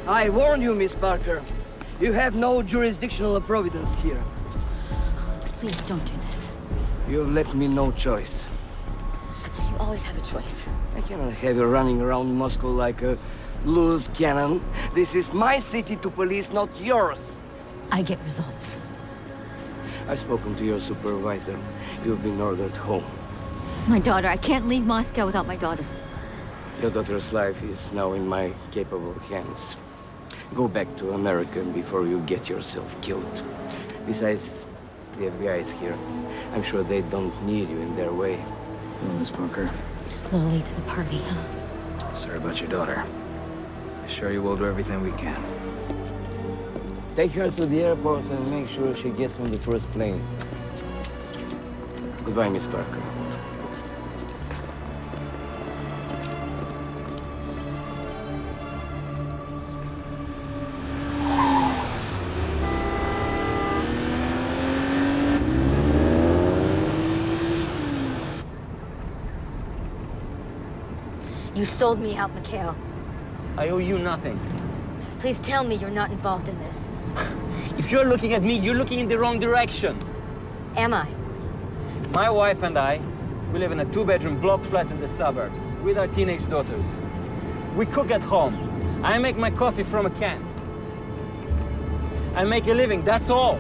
S19: I warn you, Miss Parker. You have no jurisdictional providence here.
S3: Please don't do this.
S19: You have left me no choice.
S3: You always have a choice.
S19: I cannot have you running around Moscow like a loose cannon. This is my city to police, not yours.
S3: I get results.
S19: I've spoken to your supervisor. You've been ordered home.
S3: My daughter. I can't leave Moscow without my daughter.
S19: Your daughter's life is now in my capable hands. Go back to America before you get yourself killed. Besides, the FBI is here. I'm sure they don't need you in their way.
S11: Well, Miss Parker,
S3: A little late to the party, huh?
S11: sorry about your daughter. I assure you we'll do everything we can.
S19: Take her to the airport and make sure she gets on the first plane. Goodbye, Miss Parker.
S3: You sold me out, Mikhail.
S20: I owe you nothing.
S3: Please tell me you're not involved in this.
S20: If you're looking at me, you're looking in the wrong direction.
S3: Am I?
S20: My wife and I, we live in a two-bedroom block flat in the suburbs with our teenage daughters. We cook at home. I make my coffee from a can. I make a living, that's all.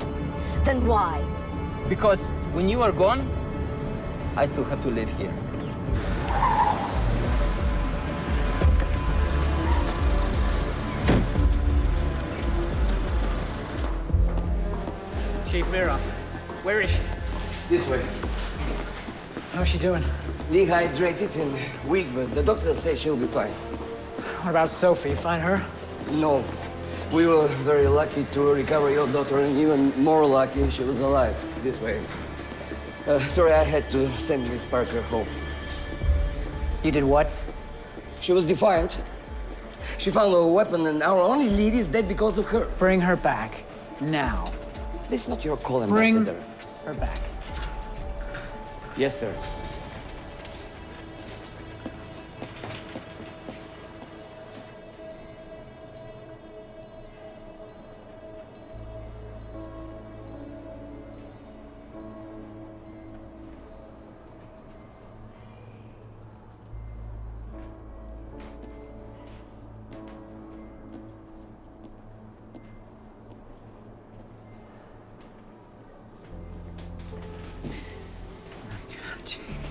S3: Then why?
S20: Because when you are gone, I still have to live here.
S7: Chief Mirov, where is she?
S19: This way.
S7: How's she doing?
S19: Dehydrated and weak, but the doctor says she'll be fine.
S7: What about Sophie? Find her?
S19: No. We were very lucky to recover your daughter, and even more lucky she was alive. This way. Sorry, I had to send Miss Parker home.
S7: You did what?
S19: She was defiant. She found a weapon, and our only lead is dead because of her.
S7: Bring her back. Now.
S19: This is not your call,
S7: Bring
S19: Ambassador.
S7: her back.
S19: Yes, sir.
S11: Gee.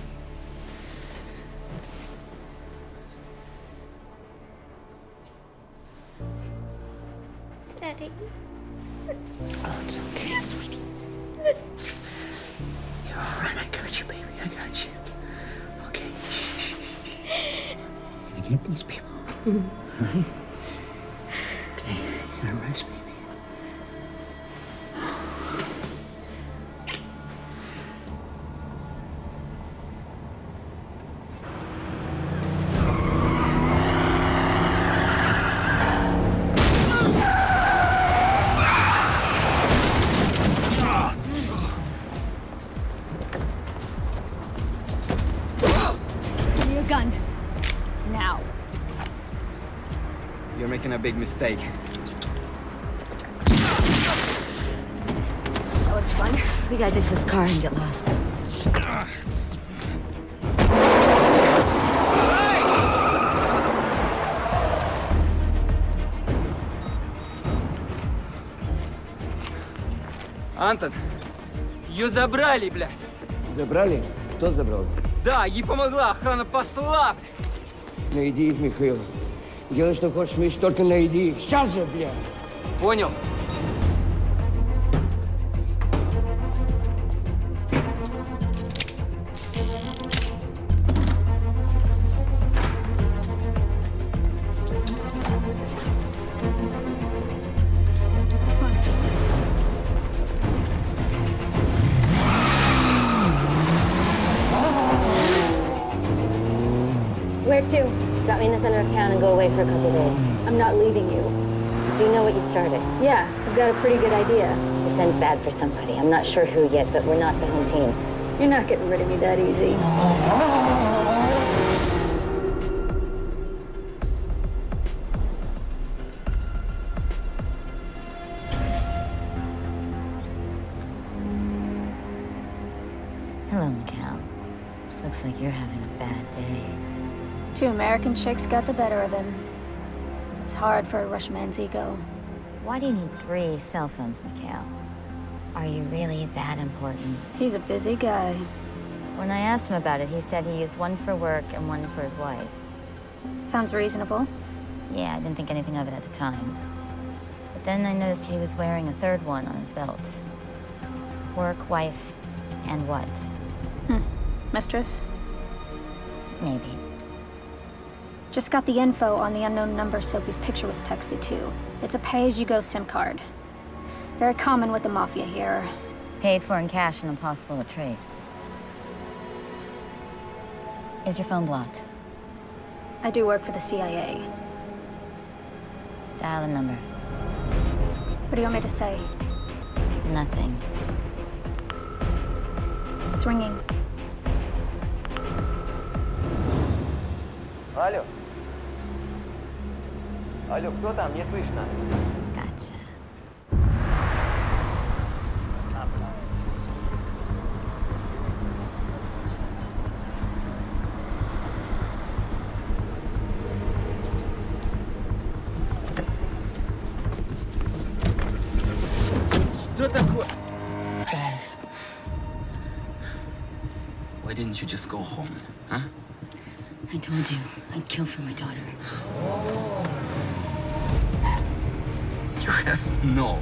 S6: Daddy.
S14: Oh, it's okay, sweetie. You're all right. I got you, baby. I got you. Okay. Shh. You're gonna get these people. All right? Okay. You gotta rest, baby.
S15: Give me a gun. Now.
S9: You're making a big mistake.
S3: That was fun. We gotta get to this car and get lost.
S9: Антон, ее забрали, блядь.
S13: Забрали? Кто забрал?
S9: Да, ей помогла охрана посла, блядь.
S13: Найди их, Михаил. Делай, что хочешь, Миш, только найди. Сейчас же, бля.
S9: Понял?
S3: Where to? Drop me in the center of town and go away for a couple days.
S15: I'm not leaving you.
S3: Do you know what you've started?
S15: Yeah, I've got a pretty good idea.
S3: This ends bad for somebody. I'm not sure who yet, but we're not the home team.
S15: You're not getting rid of me that easy.
S3: Hello, Mikhail. Looks like you're having a bad day.
S15: 2 American chicks got the better of him. It's hard for a Russian man's ego.
S3: Why do you need 3 cell phones, Mikhail? Are you really that important?
S15: He's a busy guy.
S3: When I asked him about it, he said he used one for work and one for his wife.
S15: Sounds reasonable.
S3: Yeah, I didn't think anything of it at the time. But then I noticed he was wearing a 3rd one on his belt. Work, wife, and what?
S15: Mistress?
S3: Maybe.
S15: Just got the info on the unknown number Sophie's picture was texted to. It's a pay-as-you-go SIM card. Very common with the mafia here.
S3: Paid for in cash and impossible to trace. Is your phone blocked?
S15: I do work for the CIA.
S3: Dial the number.
S15: What do you want me to say?
S3: Nothing.
S15: It's ringing.
S12: Алло. Алло, кто там? Не слышно.
S3: Gotcha.
S20: Что такое?
S3: Drive.
S20: Why didn't you just go home, huh?
S3: I told you, I'd kill for my daughter.
S20: You have no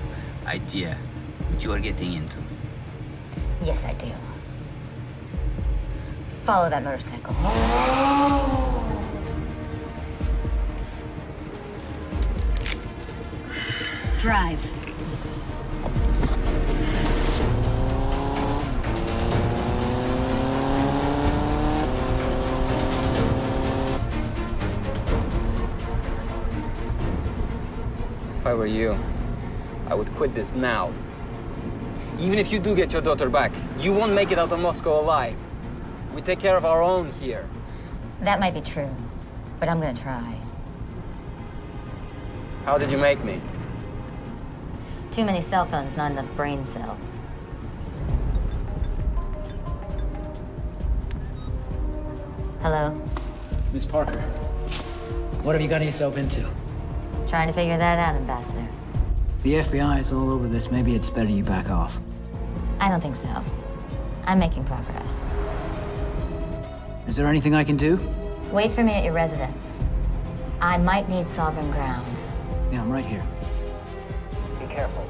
S20: idea what you are getting into.
S3: Yes, I do. Follow that motorcycle. Drive.
S9: If I were you, I would quit this now. Even if you do get your daughter back, you won't make it out of Moscow alive. We take care of our own here.
S3: That might be true, but I'm gonna try.
S9: How did you make me?
S3: Too many cell phones, not enough brain cells. Hello?
S11: Miss Parker, what have you gotten yourself into?
S3: Trying to figure that out, Ambassador.
S11: The FBI is all over this. Maybe it's better you back off.
S3: I don't think so. I'm making progress.
S11: Is there anything I can do?
S3: Wait for me at your residence. I might need sovereign ground.
S11: Yeah, I'm right here.
S12: careful.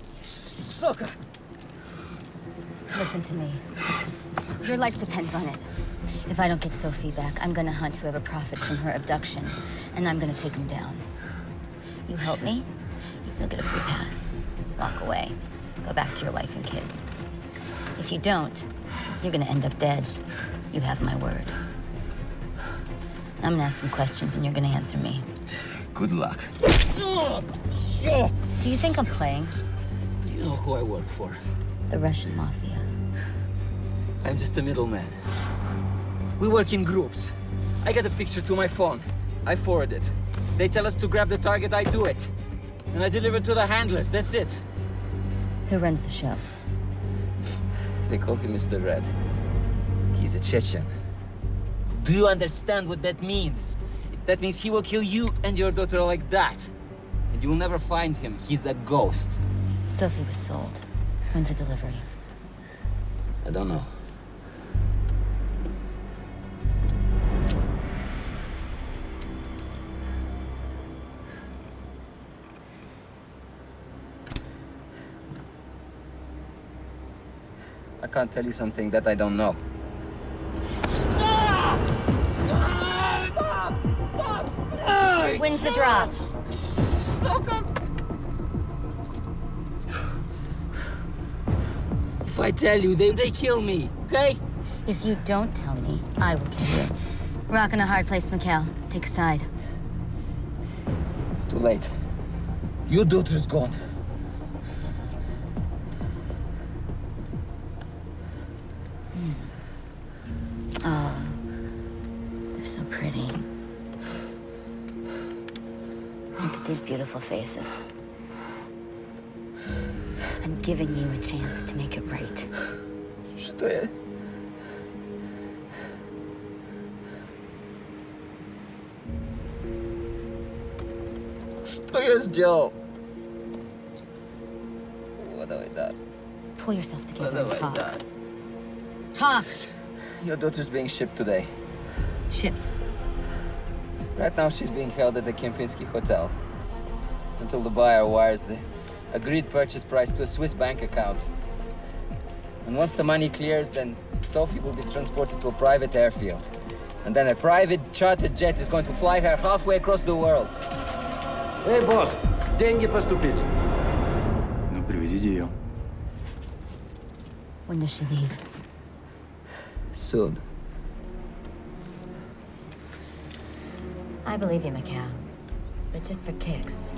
S3: Sucker! Listen to me. Your life depends on it. If I don't get Sophie back, I'm gonna hunt whoever profits from her abduction, and I'm gonna take him down. You help me, you'll get a free pass. Walk away. Go back to your wife and kids. If you don't, you're gonna end up dead. You have my word. I'm gonna ask some questions, and you're gonna answer me.
S9: Good luck.
S3: Do you think I'm playing?
S9: You know who I work for.
S3: The Russian mafia.
S9: I'm just a middleman. We work in groups. I get a picture to my phone. I forward it. They tell us to grab the target, I do it. And I deliver to the handlers, that's it.
S3: Who runs the show?
S9: They call him Mr. Red. He's a Chechen. Do you understand what that means? That means he will kill you and your daughter like that. And you'll never find him. He's a ghost.
S3: Sophie was sold. When's the delivery?
S9: I don't know. I can't tell you something that I don't know.
S3: When's the drop?
S9: If I tell you, they kill me, okay?
S3: If you don't tell me, I will kill you. Rock in a hard place, Mikhail. Take a side.
S9: It's too late. Your daughter's gone.
S3: Oh, they're so pretty. Look at these beautiful faces. I'm giving you a chance to make it right.
S9: Что я? Что я сделал? What have I done?
S3: Pull yourself together and
S9: What have I
S3: talk.
S9: done?
S3: Talk!
S9: Your daughter's being shipped today.
S3: Shipped?
S9: Right now, she's being held at the Kempinski Hotel until the buyer wires the agreed purchase price to a Swiss bank account. And once the money clears, then Sophie will be transported to a private airfield. And then a private chartered jet is going to fly her halfway across the world.
S5: Эй, босс, деньги поступили. Ну, приведите ее.
S3: When does she leave?
S9: Soon.
S3: I believe you, Mikhail. But just for kicks.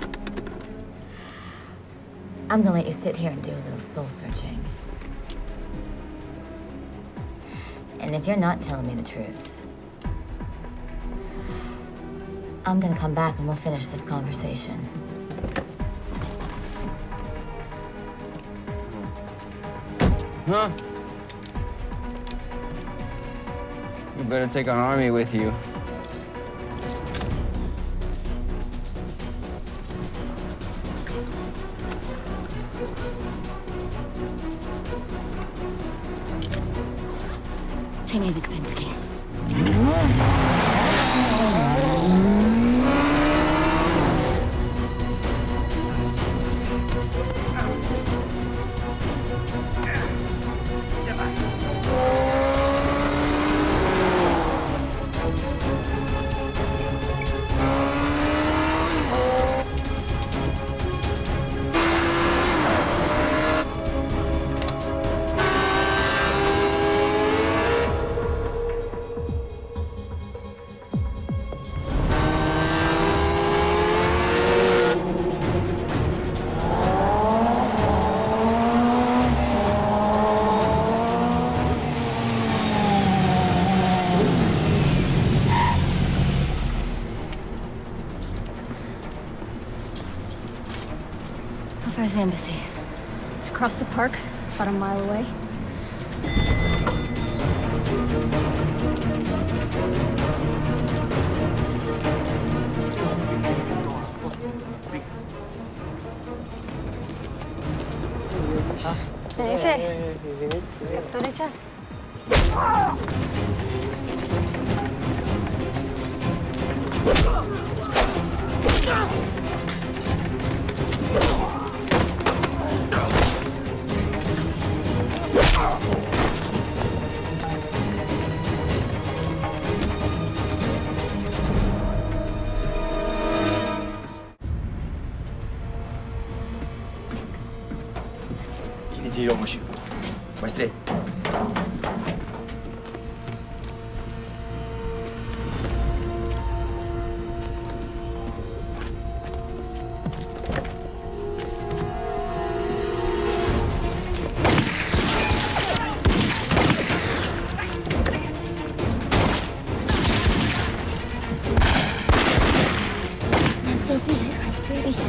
S3: I'm gonna let you sit here and do a little soul searching. And if you're not telling me the truth, I'm gonna come back and we'll finish this conversation.
S9: Huh? You better take an army with you.
S3: Take me to Kempinski. How far is the embassy?
S15: It's across the park, about a mile away. Который? Который час?
S5: Кините ее мощью. Быстрей.
S3: Man, Sophie, I can't breathe.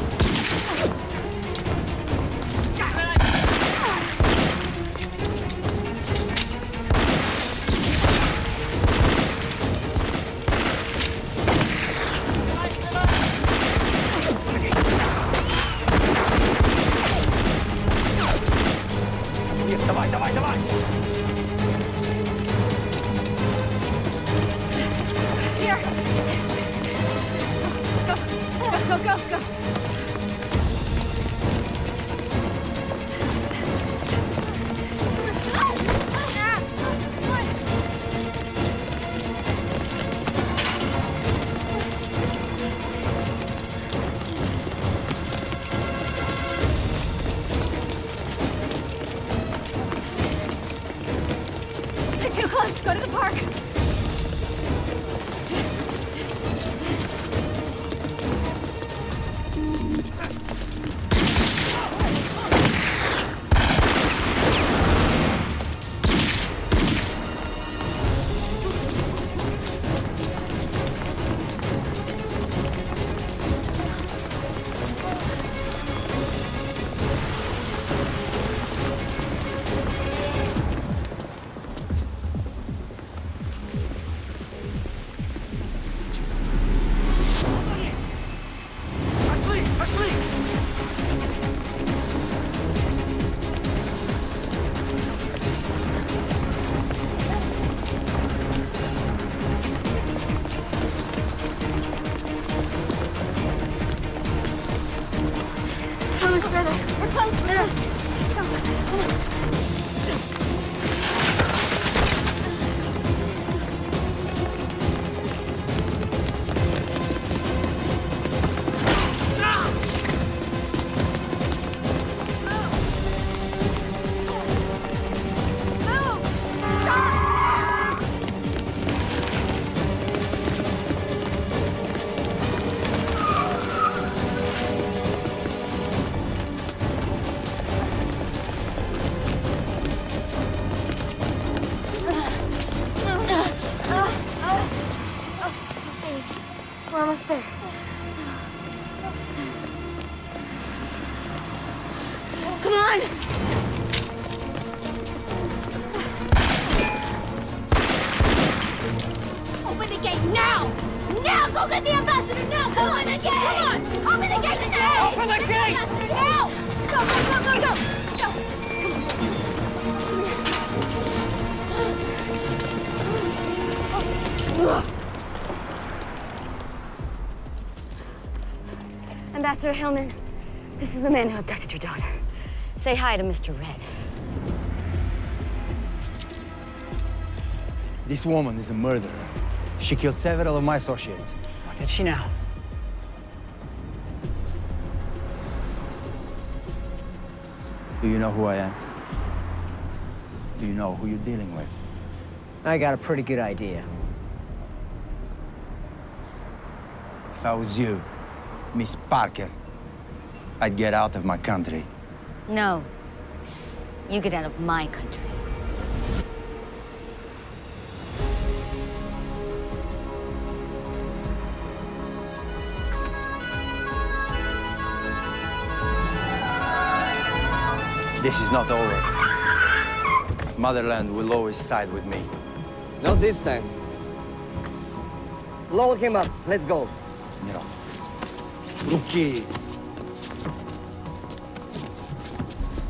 S5: Давай, давай, давай!
S15: Here. Go, go, go, go. They're too close. Go to the park. How much further? We're close, we're close. Come on, come on. We're almost there. Come on! Open the gate now! Now! Go get the ambassador now! Come on, the gate! Come on! Open the gate now! Open the gate! Ambassador now! Go, go, go, go, go! Go! Ambassador Hillman, this is the man who abducted your daughter. Say hi to Mr. Red.
S16: This woman is a murderer. She killed several of my associates.
S11: What did she now?
S16: Do you know who I am? Do you know who you're dealing with?
S11: I got a pretty good idea.
S16: If I was you, Miss Parker, I'd get out of my country.
S2: No. You get out of my country.
S16: This is not over. Motherland will always side with me.
S13: Not this time. Load him up. Let's go.
S16: Miro. Ruki.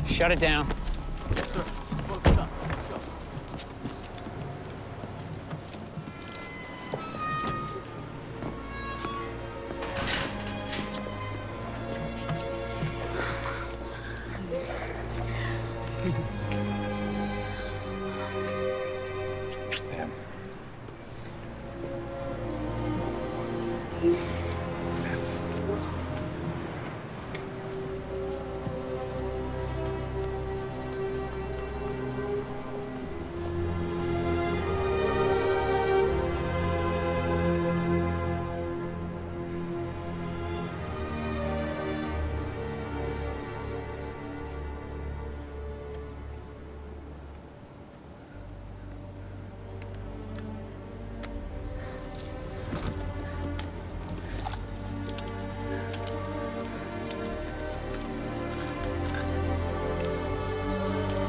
S11: Shut it down.
S20: Yes, sir. Close us up. Let's go.
S5: Ma'am.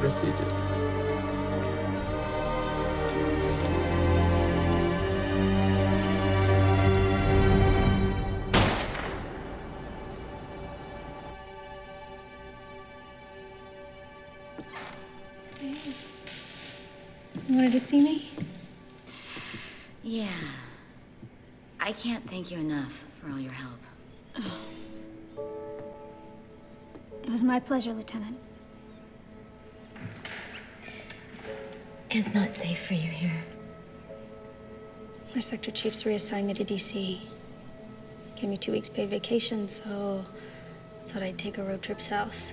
S19: Простите.
S8: You wanted to see me?
S3: Yeah. I can't thank you enough for all your help.
S8: It was my pleasure, Lieutenant.
S3: It's not safe for you here.
S8: My sector chiefs reassigned me to DC. Gave me 2 weeks paid vacation, so I thought I'd take a road trip south.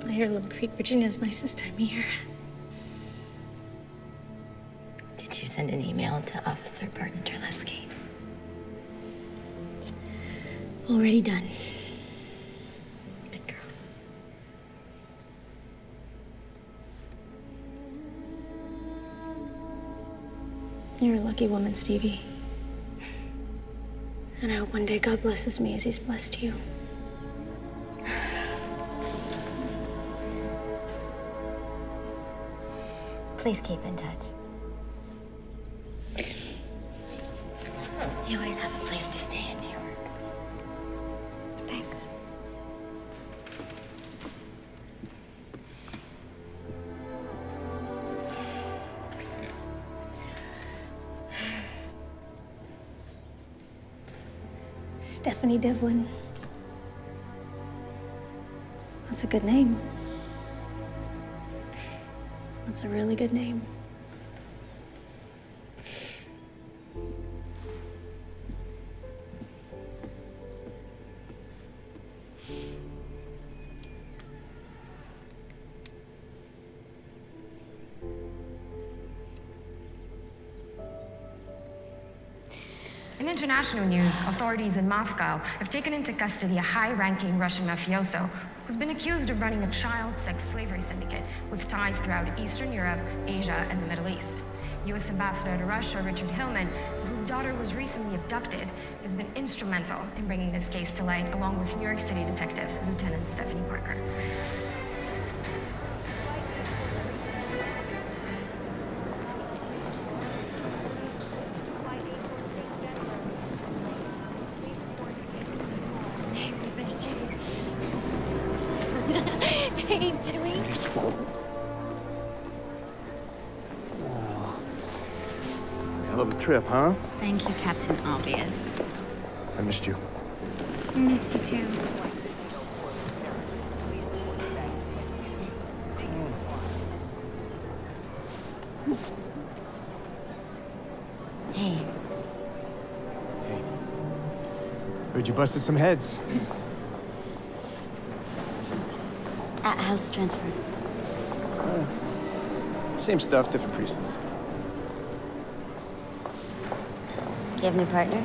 S8: I hear Little Creek, Virginia's nice this time of year.
S3: Did you send an email to Officer Barton Terleski?
S8: Already done.
S3: Good girl.
S8: You're a lucky woman, Stevie. And I hope one day God blesses me as he's blessed you.
S3: Please keep in touch. You always have a place to stay in New York.
S8: Thanks. Stephanie Devlin. That's a good name. That's a really good name.
S21: In international news, authorities in Moscow have taken into custody a high-ranking Russian mafioso who's been accused of running a child sex slavery syndicate with ties throughout Eastern Europe, Asia, and the Middle East. U.S. Ambassador to Russia, Richard Hillman, whose daughter was recently abducted, has been instrumental in bringing this case to light, along with New York City detective Lieutenant Stephanie Parker.
S15: Hey, Jimmy.
S10: Hell of a trip, huh?
S22: Thank you, Captain Obvious.
S10: I missed you.
S22: I miss you too.
S3: Hey.
S10: Heard you busted some heads.
S22: How's the transfer?
S10: Same stuff, different precinct.
S3: Do you have a new partner?